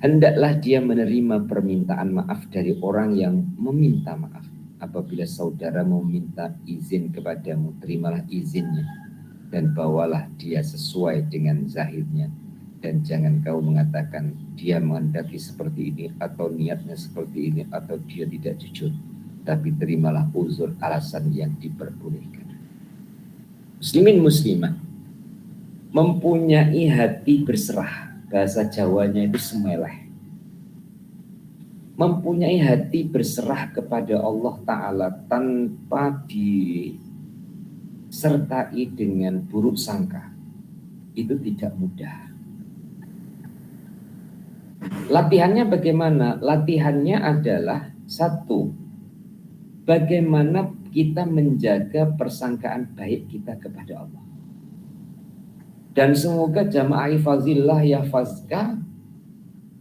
hendaklah dia menerima permintaan maaf dari orang yang meminta maaf. Apabila saudara meminta izin kepadamu, terimalah izinnya dan bawalah dia sesuai dengan zahirnya. Dan jangan kau mengatakan dia menghendaki seperti ini atau niatnya seperti ini atau dia tidak jujur. Tapi terimalah uzur, alasan yang diperbolehkan. Muslimin muslimah mempunyai hati berserah. Bahasa Jawanya itu semeleh. Mempunyai hati berserah kepada Allah Ta'ala tanpa disertai dengan buruk sangka, itu tidak mudah. Latihannya bagaimana? Latihannya adalah satu, bagaimana kita menjaga persangkaan baik kita kepada Allah. Dan semoga jamaah hifazillah yahfazka,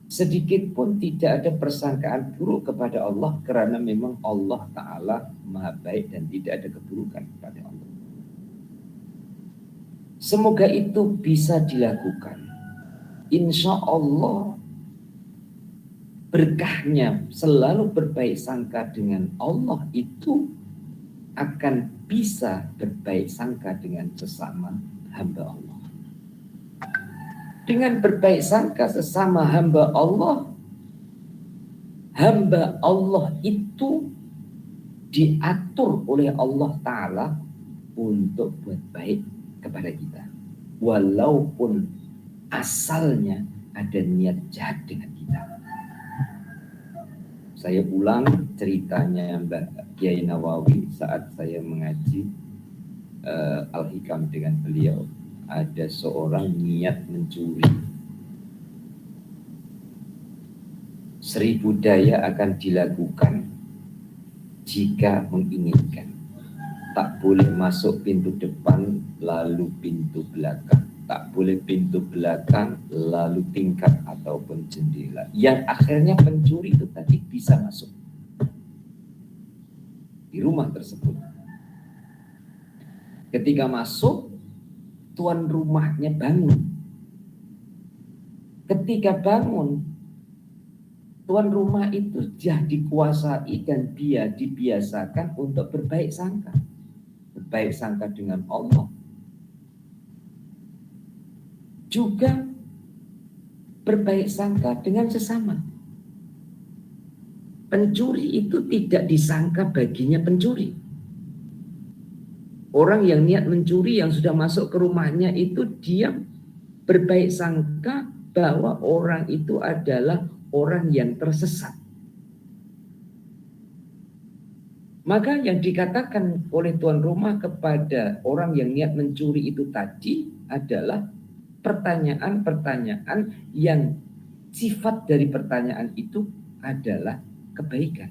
sedikit pun tidak ada persangkaan buruk kepada Allah, karena memang Allah Ta'ala maha baik dan tidak ada keburukan kepada Allah. Semoga itu bisa dilakukan. Insya Allah berkahnya selalu berbaik sangka dengan Allah itu akan bisa berbaik sangka dengan sesama hamba Allah. Dengan berbaik sangka sesama hamba Allah itu diatur oleh Allah Ta'ala untuk buat baik kepada kita. Walaupun asalnya ada niat jahat dengan kita. Saya ulang ceritanya Mbak Kiai Nawawi saat saya mengaji Al-Hikam dengan beliau. Ada seorang niat mencuri. 1000 daya akan dilakukan jika menginginkan. Tak boleh masuk pintu depan lalu pintu belakang. tak boleh pintu belakang, lalu tingkap ataupun jendela. Yang akhirnya pencuri itu tadi bisa masuk di rumah tersebut. Ketika masuk, tuan rumahnya bangun. Ketika bangun, tuan rumah itu sudah dikuasai dan dia dibiasakan untuk berbaik sangka. Berbaik sangka dengan Allah. Juga berbaik sangka dengan sesama. Pencuri itu tidak disangka baginya pencuri. Orang yang niat mencuri yang sudah masuk ke rumahnya itu dia berbaik sangka bahwa orang itu adalah orang yang tersesat. Maka yang dikatakan oleh tuan rumah kepada orang yang niat mencuri itu tadi adalah pertanyaan-pertanyaan yang sifat dari pertanyaan itu adalah kebaikan.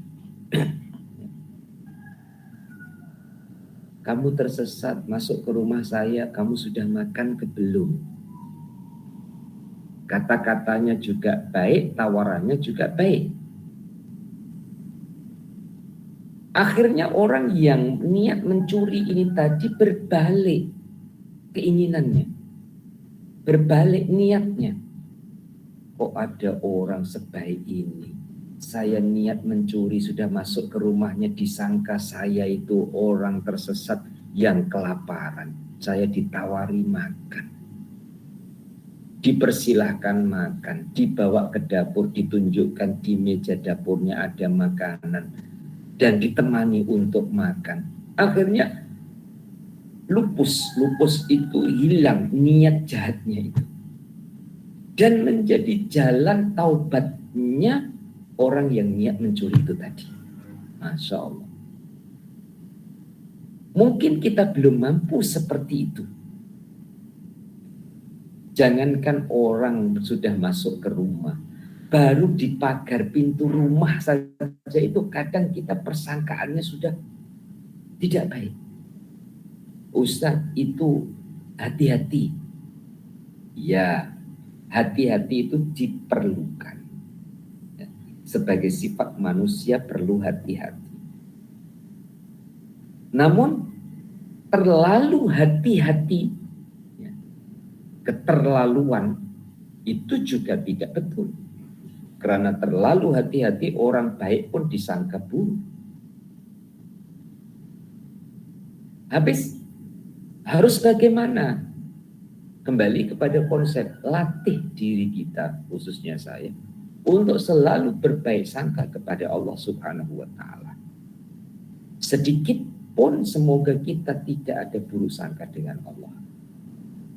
Kamu tersesat masuk ke rumah saya, kamu sudah makan ke belum? Kata-katanya juga baik, tawarannya juga baik. Akhirnya orang yang niat mencuri ini tadi berbalik keinginannya, berbalik niatnya. Kok ada orang sebaik ini? Saya niat mencuri sudah masuk ke rumahnya, disangka saya itu orang tersesat yang kelaparan. Saya ditawari makan. Dipersilahkan makan, dibawa ke dapur, ditunjukkan di meja dapurnya ada makanan dan ditemani untuk makan. Akhirnya lupus itu hilang niat jahatnya itu. Dan menjadi jalan taubatnya orang yang niat mencuri itu tadi. Masya Allah. Mungkin kita belum mampu seperti itu. Jangankan orang sudah masuk ke rumah, baru di pagar pintu rumah saja itu kadang kita persangkaannya sudah tidak baik. Ustaz, itu hati-hati. Ya, hati-hati itu diperlukan. Sebagai sifat manusia perlu hati-hati. Namun terlalu hati-hati, keterlaluan itu juga tidak betul. Karena terlalu hati-hati orang baik pun disangka buruk. Habis harus bagaimana? Kembali kepada konsep latih diri kita, khususnya saya, untuk selalu berbaik sangka kepada Allah Subhanahu wa Ta'ala. Sedikit pun semoga kita tidak ada buruk sangka dengan Allah.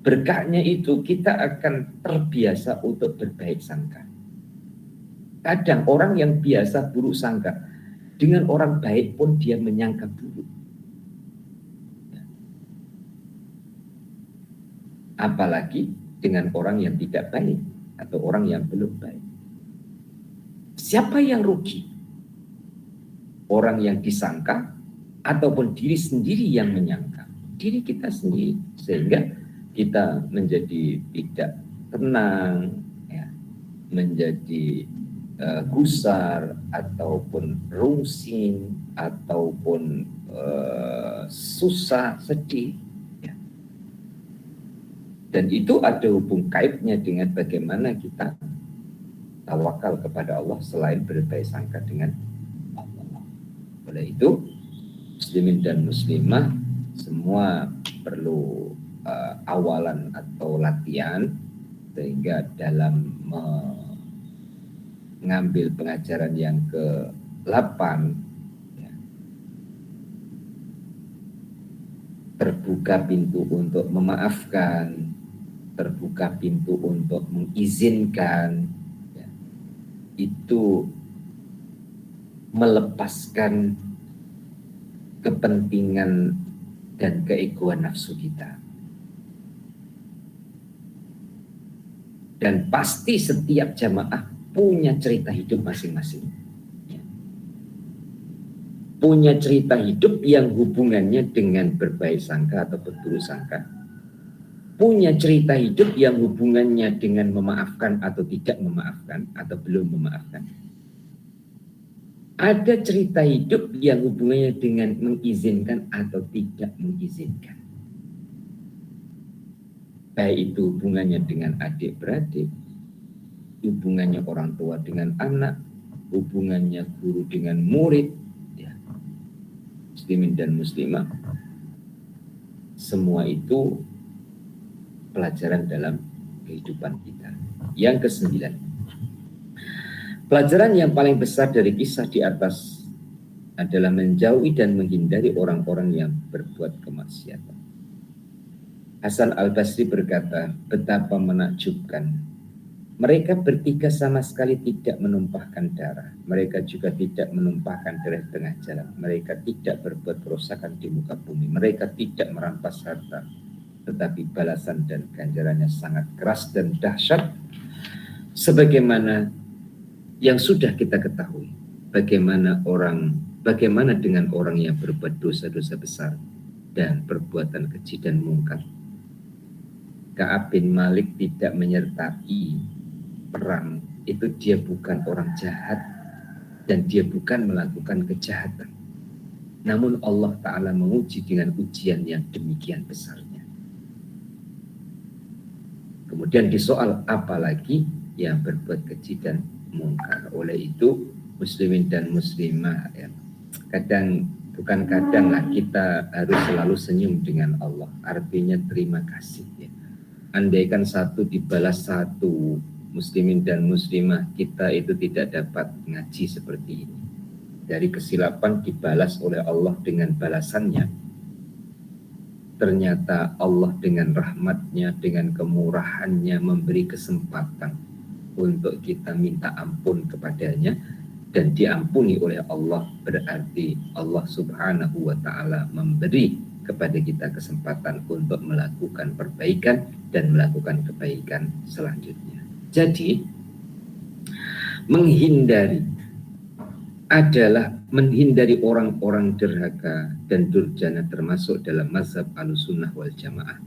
Berkahnya itu kita akan terbiasa untuk berbaik sangka. Kadang orang yang biasa buruk sangka dengan orang baik pun dia menyangka buruk. Apalagi dengan orang yang tidak baik atau orang yang belum baik. Siapa yang rugi? Orang yang disangka ataupun diri sendiri yang menyangka? Diri kita sendiri. Sehingga kita menjadi tidak tenang, ya, menjadi gusar ataupun rungsing ataupun susah, sedih. Dan itu ada hubung kaitnya dengan bagaimana kita tawakal kepada Allah selain berbaik sangka dengan Allah. Oleh itu, muslimin dan muslimah semua perlu awalan atau latihan sehingga dalam mengambil pengajaran yang ke-8 ya, terbuka pintu untuk memaafkan, terbuka pintu untuk mengizinkan, ya, itu melepaskan kepentingan dan keegoan nafsu kita. Dan pasti setiap jamaah punya cerita hidup masing-masing. Ya. Punya cerita hidup yang hubungannya dengan berbaik sangka atau buruk sangka. punya cerita hidup yang hubungannya dengan memaafkan atau tidak memaafkan atau belum memaafkan. Ada cerita hidup yang hubungannya dengan mengizinkan atau tidak mengizinkan. Baik itu hubungannya dengan adik-beradik, hubungannya orang tua dengan anak, hubungannya guru dengan murid, ya, muslimin dan muslimah. Semua itu pelajaran dalam kehidupan kita. Yang ke-9, pelajaran yang paling besar dari kisah di atas adalah menjauhi dan menghindari orang-orang yang berbuat kemaksiatan. Hasan Al-Basri berkata, betapa menakjubkan. Mereka bertiga sama sekali tidak menumpahkan darah. Mereka juga tidak menumpahkan darah di tengah jalan. Mereka tidak berbuat kerusakan di muka bumi. Mereka tidak merampas harta. Tetapi balasan dan ganjarannya sangat keras dan dahsyat. Sebagaimana yang sudah kita ketahui. Bagaimana dengan orang yang berbuat dosa-dosa besar dan perbuatan keji dan mungkar. Ka'ab bin Malik tidak menyertai perang, itu dia bukan orang jahat dan dia bukan melakukan kejahatan. Namun Allah Ta'ala menguji dengan ujian yang demikian besarnya. Kemudian disoal apalagi yang berbuat keji dan mungkar. Oleh itu muslimin dan muslimah, ya, bukan kadang lah, kita harus selalu senyum dengan Allah. Artinya terima kasih, ya. Andaikan satu dibalas satu, muslimin dan muslimah kita itu tidak dapat ngaji seperti ini. Dari kesilapan dibalas oleh Allah dengan balasannya. Ternyata Allah dengan rahmatnya, dengan kemurahannya memberi kesempatan untuk kita minta ampun kepadanya dan diampuni oleh Allah. Berarti Allah Subhanahu wa Ta'ala memberi kepada kita kesempatan untuk melakukan perbaikan dan melakukan kebaikan selanjutnya. Jadi menghindari orang-orang derhaka dan durjana termasuk dalam mazhab Ahlussunnah wal Jamaah,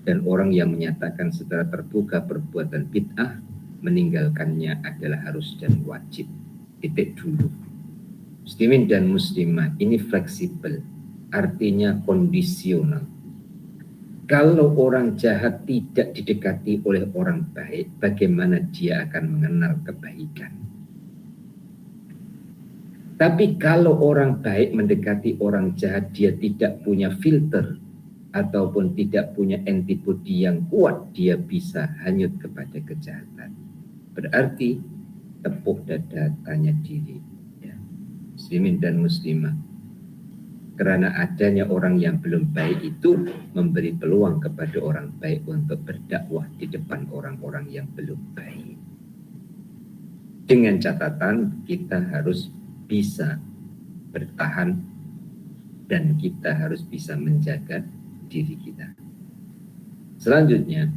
dan orang yang menyatakan secara terbuka perbuatan bid'ah, meninggalkannya adalah harus dan wajib. Titik dulu. Muslimin dan muslimah ini fleksibel, artinya kondisional. Kalau orang jahat tidak didekati oleh orang baik, bagaimana dia akan mengenal kebaikan? Tapi kalau orang baik mendekati orang jahat, dia tidak punya filter ataupun tidak punya antibodi yang kuat, dia bisa hanyut kepada kejahatan. Berarti tepuk dada, tanya diri, ya, muslimin dan muslimah. Karena adanya orang yang belum baik itu memberi peluang kepada orang baik untuk berdakwah di depan orang-orang yang belum baik. Dengan catatan kita harus bisa bertahan dan kita harus bisa menjaga diri kita. Selanjutnya,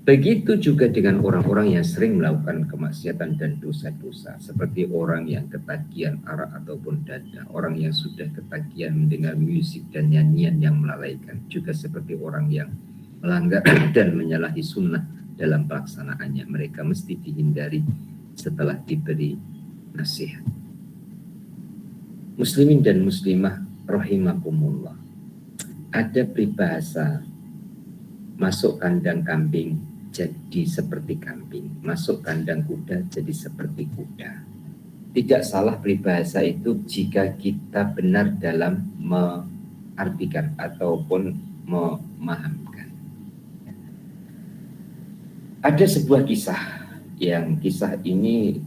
begitu juga dengan orang-orang yang sering melakukan kemaksiatan dan dosa-dosa, seperti orang yang ketagihan arak ataupun dada, orang yang sudah ketagihan mendengar musik dan nyanyian yang melalaikan, juga seperti orang yang melanggar dan menyalahi sunnah dalam pelaksanaannya. Mereka mesti dihindari setelah diberi nasihat. Muslimin dan muslimah rahimakumullah, ada peribahasa masuk kandang kambing jadi seperti kambing, masuk kandang kuda jadi seperti kuda. Tidak salah peribahasa itu jika kita benar dalam mengartikan ataupun memahamkan. Ada sebuah kisah ini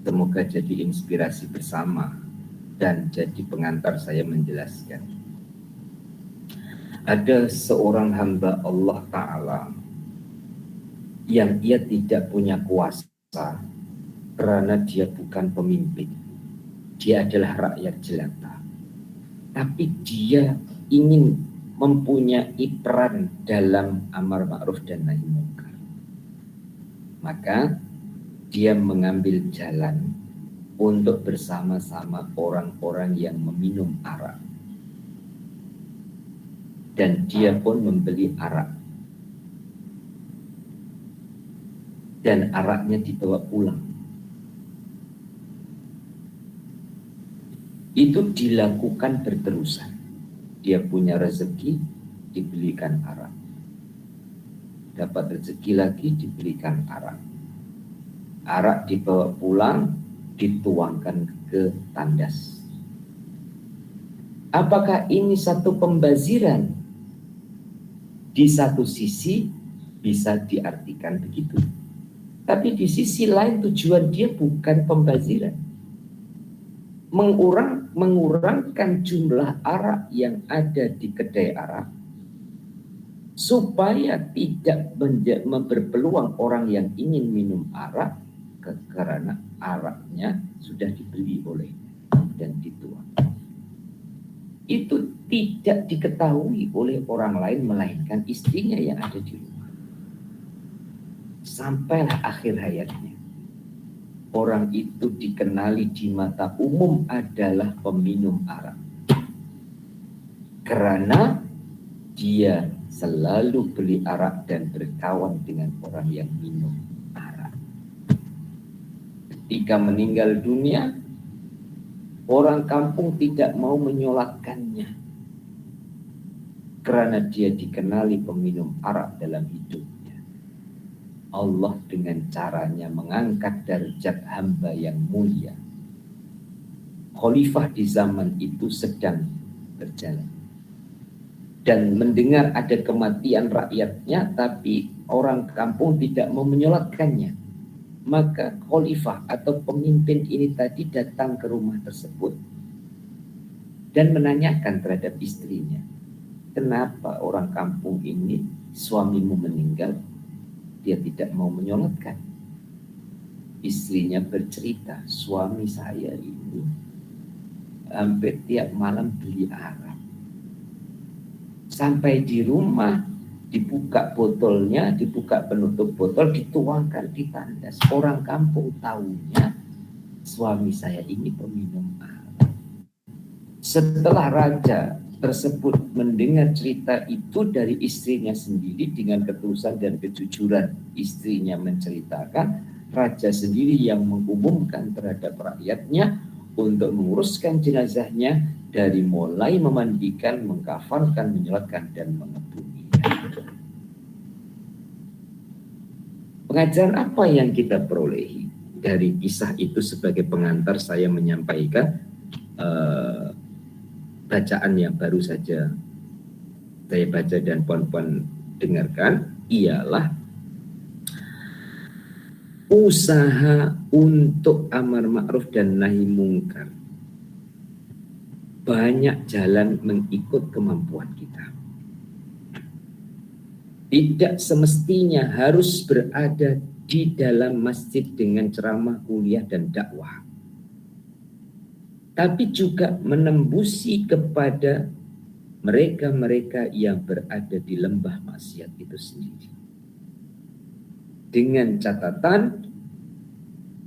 semoga jadi inspirasi bersama dan jadi pengantar saya menjelaskan. Ada seorang hamba Allah Ta'ala yang ia tidak punya kuasa karena dia bukan pemimpin. Dia adalah rakyat jelata. Tapi dia ingin mempunyai peran dalam amar ma'ruf dan nahi munkar. Maka dia mengambil jalan untuk bersama-sama orang-orang yang meminum arak. Dan dia pun membeli arak dan araknya dibawa pulang. Itu dilakukan berterusan. Dia punya rezeki, dibelikan arak. Dapat rezeki lagi, dibelikan arak. Arak dibawa pulang, dituangkan ke tandas. Apakah ini satu pembaziran? Di satu sisi bisa diartikan begitu. Tapi di sisi lain tujuan dia bukan pembaziran. Mengurangkan jumlah arak yang ada di kedai arak supaya tidak berpeluang orang yang ingin minum arak karena araknya sudah dibeli olehnya dan dituang. Itu tidak diketahui oleh orang lain melainkan istrinya yang ada di rumah. Sampailah akhir hayatnya. Orang itu dikenali di mata umum adalah peminum arak. Karena dia selalu beli arak dan berkawan dengan orang yang minum arak. Ketika meninggal dunia, orang kampung tidak mau menyolatkannya. Karena dia dikenali peminum arak dalam hidupnya. Allah dengan caranya mengangkat derajat hamba yang mulia. Khalifah di zaman itu sedang berjalan. Dan mendengar ada kematian rakyatnya, tapi orang kampung tidak mau menyolatkannya. Maka khalifah atau pemimpin ini tadi datang ke rumah tersebut dan menanyakan terhadap istrinya, kenapa orang kampung ini suamimu meninggal, dia tidak mau menyolatkan. Istrinya bercerita, suami saya ini hampir tiap malam beli arak. Sampai di rumah, dibuka botolnya, dibuka penutup botol, dituangkan di tandas. Orang kampung tahunya suami saya ini peminum arak. Setelah raja tersebut mendengar cerita itu dari istrinya sendiri dengan ketulusan dan kejujuran, istrinya menceritakan, raja sendiri yang mengumumkan terhadap rakyatnya untuk menguruskan jenazahnya dari mulai memandikan, mengkafankan, menyolatkan dan mengebunginya. Pengajaran apa yang kita perolehi dari kisah itu? Sebagai pengantar saya menyampaikan bacaan yang baru saja saya baca dan puan-puan dengarkan, ialah usaha untuk amar ma'ruf dan nahi mungkar. Banyak jalan mengikut kemampuan kita. Tidak semestinya harus berada di dalam masjid dengan ceramah, kuliah, dan dakwah. Tapi juga menembusi kepada mereka-mereka yang berada di lembah maksiat itu sendiri. Dengan catatan,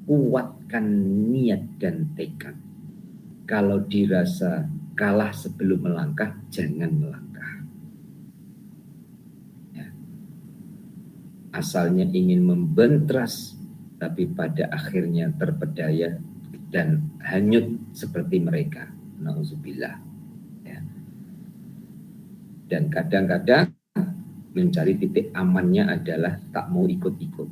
kuatkan niat dan tekad. Kalau dirasa kalah sebelum melangkah, jangan melangkah. Ya. Asalnya ingin membentras, tapi pada akhirnya terpedaya dan hanyut seperti mereka. Nauzubillah. Ya. Dan kadang-kadang mencari titik amannya adalah tak mau ikut-ikut.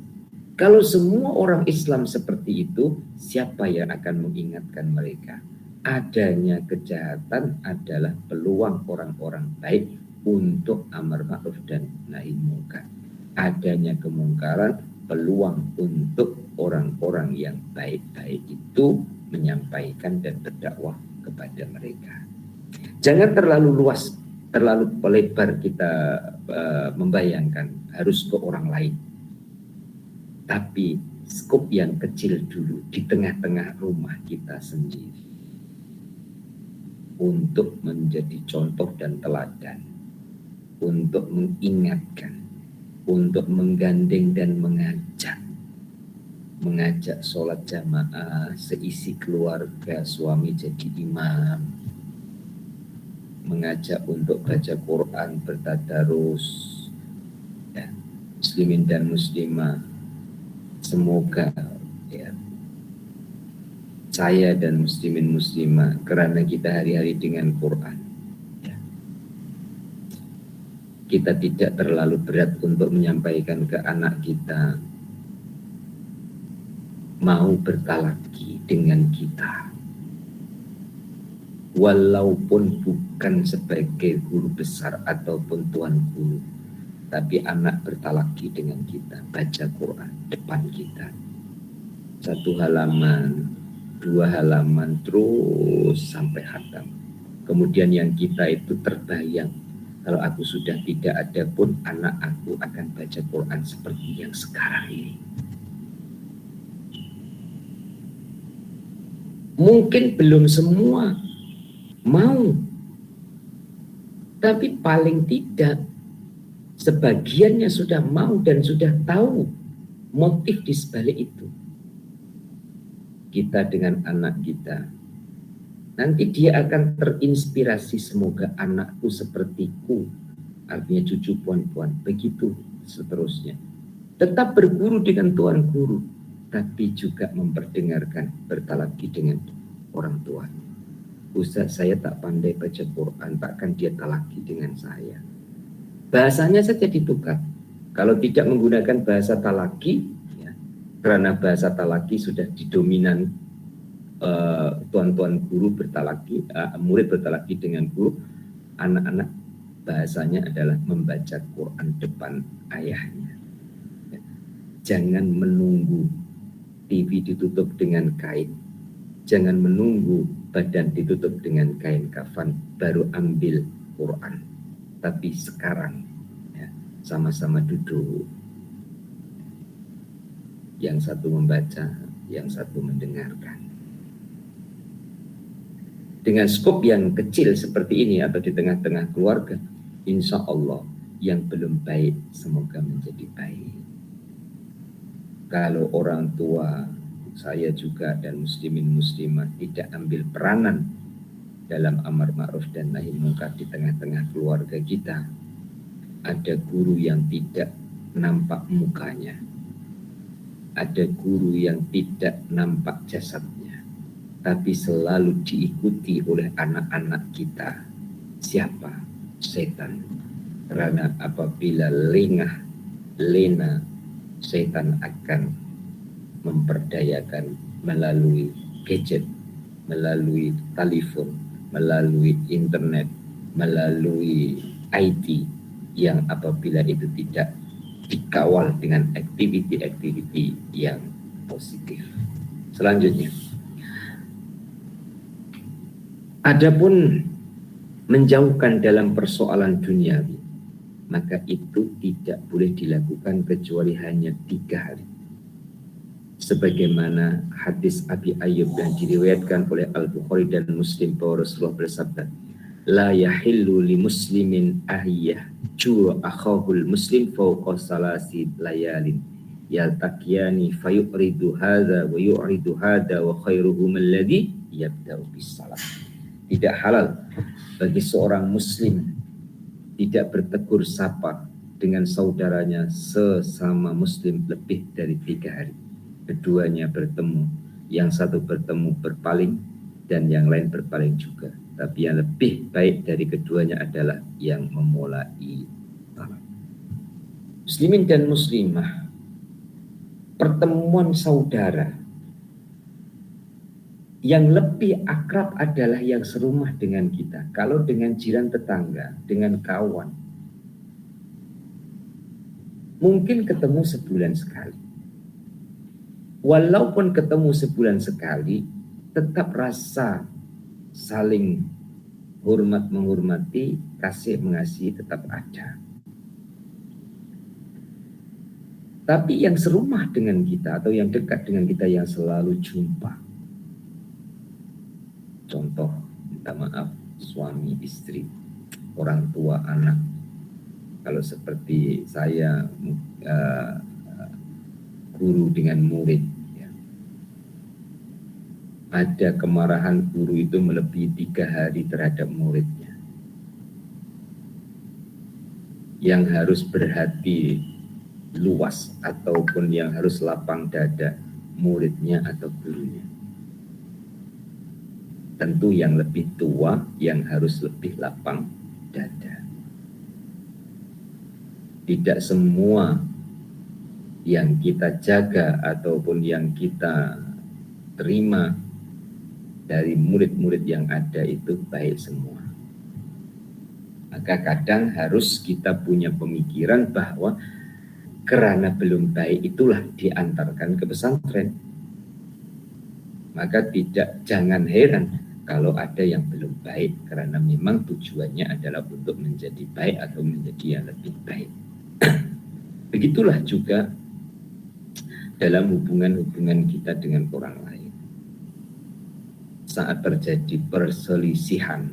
Kalau semua orang Islam seperti itu, siapa yang akan mengingatkan mereka? Adanya kejahatan adalah peluang orang-orang baik untuk amar ma'ruf dan nahi mungkar. Adanya kemungkaran, peluang untuk orang-orang yang baik-baik itu menyampaikan dan berdakwah kepada mereka. Jangan terlalu luas, terlalu lebar kita membayangkan harus ke orang lain. Tapi skop yang kecil dulu di tengah-tengah rumah kita sendiri. Untuk menjadi contoh dan teladan. Untuk mengingatkan. Untuk menggandeng dan mengajak. Mengajak sholat jamaah, seisi keluarga, suami jadi imam. Mengajak untuk baca Quran, bertadarus. Ya, muslimin dan muslimah. semoga ya, saya dan muslimin muslimah, karena kita hari-hari dengan Quran, ya, kita tidak terlalu berat untuk menyampaikan ke anak kita mau bertalaki dengan kita, walaupun bukan sebagai guru besar ataupun tuan guru, tapi anak bertalaki dengan kita, baca Quran depan kita, 1 halaman, 2 halaman, terus sampai khatam. Kemudian yang kita itu terbayang, kalau aku sudah tidak ada pun anak aku akan baca Quran seperti yang sekarang ini. Mungkin belum semua mau, tapi paling tidak sebagiannya sudah mau dan sudah tahu motif di sebalik itu. Kita dengan anak kita, nanti dia akan terinspirasi, semoga anakku sepertiku, artinya cucu puan-puan, begitu seterusnya. Tetap berguru dengan tuan guru, tapi juga memperdengarkan, bertalaki dengan orang tua. Ustaz, saya tak pandai baca Quran, takkan dia talaki dengan saya? Bahasanya saja ditukar. Kalau tidak menggunakan bahasa talaki, ya, karena bahasa talaki sudah didominan tuan-tuan guru bertalaki, murid bertalaki dengan guru, anak-anak bahasanya adalah membaca Quran depan ayahnya. Ya. Jangan menunggu TV ditutup dengan kain, jangan menunggu badan ditutup dengan kain kafan baru ambil Quran, tapi sekarang ya, sama-sama duduk, yang satu membaca, yang satu mendengarkan. Dengan skop yang kecil seperti ini atau di tengah-tengah keluarga, insya Allah yang belum baik semoga menjadi baik. Kalau orang tua, saya juga dan muslimin muslimah tidak ambil peranan dalam amar ma'ruf dan nahi munkar di tengah-tengah keluarga kita, ada guru yang tidak nampak mukanya, ada guru yang tidak nampak jasadnya, tapi selalu diikuti oleh anak-anak kita. Siapa? Setan. Karena apabila lena, setan akan memperdayakan melalui gadget, melalui telepon, melalui internet, melalui IT, yang apabila itu tidak dikawal dengan aktiviti-aktiviti yang positif. Selanjutnya, adapun menjauhkan dalam persoalan duniawi, maka itu tidak boleh dilakukan kecuali hanya 3 hari. Sebagaimana hadis Abi Ayyub yang diriwayatkan oleh Al-Bukhari dan Muslim, bahwa Rasulullah bersabda, la yahillu li muslimin ahyah jura akhahul muslim fawqa salasi layalin yaltaqiyani fayuridu hadha wa yuridu hadha wa khairuhum alladhi yabda'u bis salam. Tidak halal bagi seorang muslim tidak bertegur sapa dengan saudaranya sesama muslim lebih dari 3 hari. Keduanya bertemu, yang satu bertemu berpaling dan yang lain berpaling juga. Tapi yang lebih baik dari keduanya adalah yang memulai salam. Muslimin dan muslimah, pertemuan saudara yang lebih akrab adalah yang serumah dengan kita. Kalau dengan jiran tetangga, dengan kawan, mungkin ketemu sebulan sekali. Walaupun ketemu sebulan sekali, tetap rasa saling hormat menghormati, kasih mengasihi tetap ada. Tapi yang serumah dengan kita atau yang dekat dengan kita, yang selalu jumpa, contoh, minta maaf, suami istri, orang tua anak. Kalau seperti saya, guru dengan murid, ya. Ada kemarahan guru itu melebihi 3 hari terhadap muridnya, yang harus berhati luas ataupun yang harus lapang dada, muridnya atau gurunya. Tentu yang lebih tua yang harus lebih lapang dada. Tidak semua yang kita jaga ataupun yang kita terima dari murid-murid yang ada itu baik semua. Maka kadang harus kita punya pemikiran bahwa karena belum baik itulah diantarkan ke pesantren. Maka jangan heran kalau ada yang belum baik, karena memang tujuannya adalah untuk menjadi baik atau menjadi yang lebih baik. Begitulah juga dalam hubungan-hubungan kita dengan orang lain. Saat terjadi perselisihan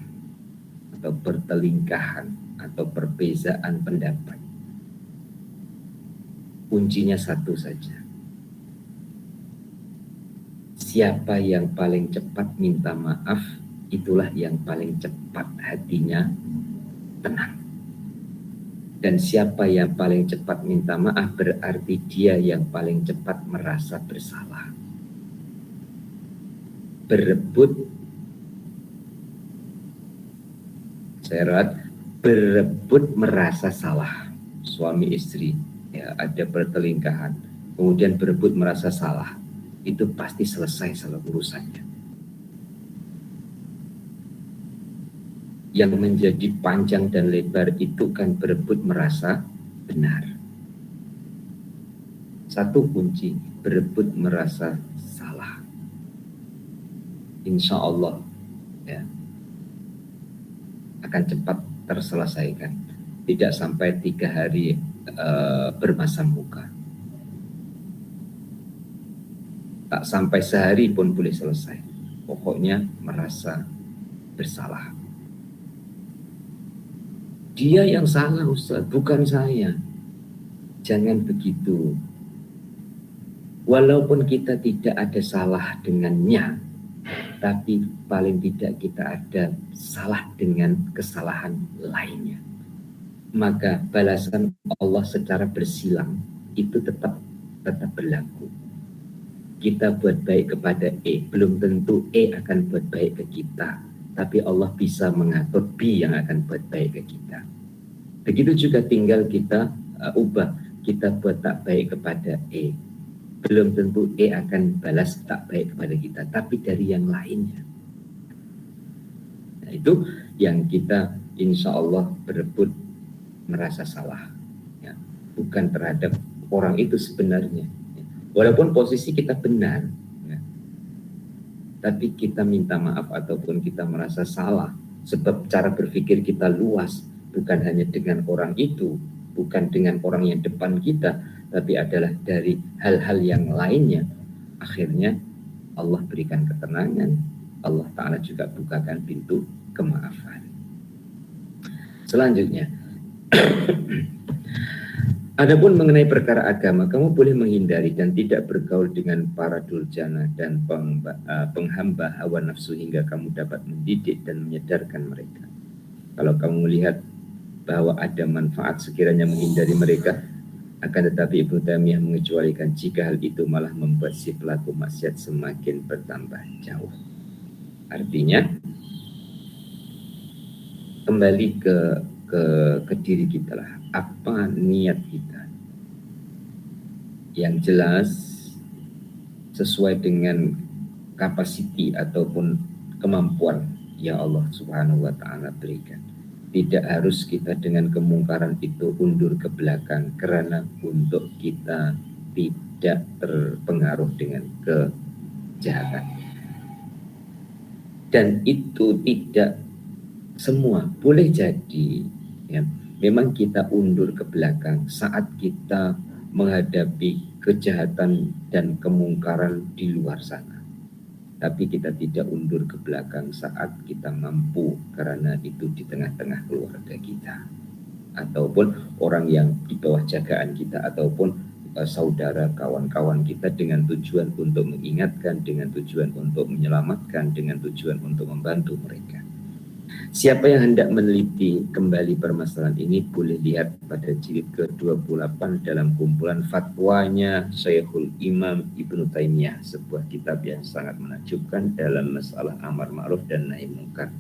atau pertelingkahan atau perbezaan pendapat, kuncinya satu saja. Siapa yang paling cepat minta maaf, itulah yang paling cepat hatinya tenang. Dan siapa yang paling cepat minta maaf berarti dia yang paling cepat merasa bersalah. Berebut merasa salah. Suami istri ya, ada pertelingkahan, kemudian berebut merasa salah, itu pasti selesai salah urusannya. Yang menjadi panjang dan lebar itu kan berebut merasa benar. Satu kunci, berebut merasa salah. Insya Allah ya, akan cepat terselesaikan. Tidak sampai 3 hari bermasam muka. Tak sampai sehari pun boleh selesai. Pokoknya merasa bersalah. Dia yang salah Ustaz, bukan saya. Jangan begitu. Walaupun kita tidak ada salah dengannya, tapi paling tidak kita ada salah dengan kesalahan lainnya. Maka balasan Allah secara bersilang itu tetap berlaku. Kita buat baik kepada E, belum tentu E akan buat baik ke kita, tapi Allah bisa mengatur B yang akan buat baik ke kita. Begitu juga tinggal kita ubah, kita buat tak baik kepada E, belum tentu E akan balas tak baik kepada kita, tapi dari yang lainnya. Nah, itu yang kita insya Allah berebut merasa salah, ya. Bukan terhadap orang itu sebenarnya, ya. Walaupun posisi kita benar, ya. Tapi kita minta maaf ataupun kita merasa salah, sebab cara berpikir kita luas, bukan hanya dengan orang itu, bukan dengan orang yang depan kita, tapi adalah dari hal-hal yang lainnya. Akhirnya Allah berikan ketenangan, Allah Ta'ala juga bukakan pintu kemaafan. Selanjutnya, adapun mengenai perkara agama, kamu boleh menghindari dan tidak bergaul dengan para durjana dan penghamba hawa nafsu hingga kamu dapat mendidik dan menyadarkan mereka. Kalau kamu melihat bahwa ada manfaat, sekiranya menghindari mereka. Akan tetapi Ibnu Taimiyah mengecualikan jika hal itu malah membuat si pelaku maksiat semakin bertambah jauh. Artinya kembali ke diri kita lah. Apa niat kita? Yang jelas sesuai dengan kapasiti ataupun kemampuan yang Allah Subhanahu wa Ta'ala berikan. Tidak harus kita dengan kemungkaran itu undur ke belakang, karena untuk kita tidak terpengaruh dengan kejahatan. Dan itu tidak semua, boleh jadi ya, memang kita undur ke belakang saat kita menghadapi kejahatan dan kemungkaran di luar sana. Tapi kita tidak undur ke belakang saat kita mampu, karena itu di tengah-tengah keluarga kita, ataupun orang yang di bawah jagaan kita, ataupun saudara, kawan-kawan kita, dengan tujuan untuk mengingatkan, dengan tujuan untuk menyelamatkan, dengan tujuan untuk membantu mereka. Siapa yang hendak meneliti kembali permasalahan ini boleh lihat pada jilid ke-28 dalam kumpulan fatwanya Syekhul Imam Ibnu Taimiyah, sebuah kitab yang sangat menakjubkan dalam masalah amar ma'ruf dan nahi munkar,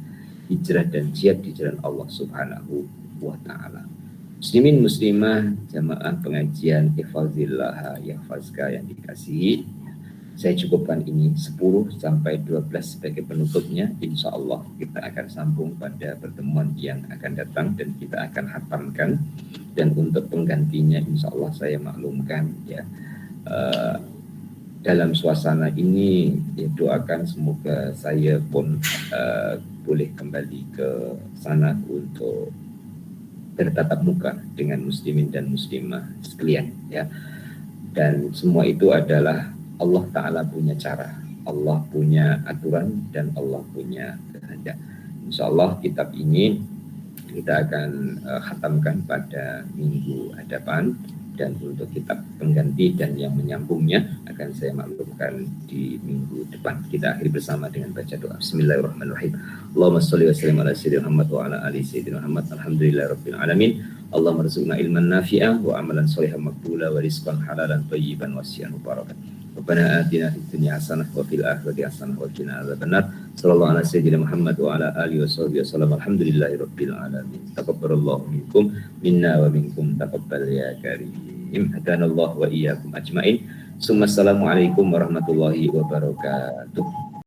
hijrah dan jihad di jalan Allah Subhanahu wa taala. Muslimin muslimah jamaah pengajian Ihfazillah Yahfazka yang dikasihi, saya cukupkan ini 10 sampai 12 sebagai penutupnya. Insya Allah kita akan sambung pada pertemuan yang akan datang dan kita akan hatamkan. Dan untuk penggantinya insya Allah saya maklumkan ya, dalam suasana ini ya, doakan semoga saya pun boleh kembali ke sana untuk bertatap muka dengan muslimin dan muslimah sekalian ya. Dan semua itu adalah Allah Ta'ala punya cara, Allah punya aturan, dan Allah punya kehendak. Insya Allah kitab ini kita akan khatamkan pada minggu hadapan, dan untuk kitab pengganti dan yang menyambungnya akan saya maklumkan di minggu depan. Kita akhiri bersama dengan baca doa. Bismillahirrahmanirrahim. Allahumma sholli wa sallim ala sayyidina Muhammad wa ala ali sayyidina Muhammad. Alhamdulillahirabbil alamin. Allahumma rzuqna ilman nafi'ah wa amalan sholihan maqbula wa rizqan halalan thayyiban wa siyam mubarakan. Rabbana atina fid dunya hasanah wa fil akhirati hasanah wa qina adzabannar. Sallallahu ala sayyidina Muhammad wa ala alihi washabbihi wasallam. Alhamdulillahirabbil alamin. Taqabbalallahu minkum minna wa minkum taqabbal ya karim. Hadanallahu wa iyyakum ajmain. Assalamualaikum warahmatullahi wabarakatuh.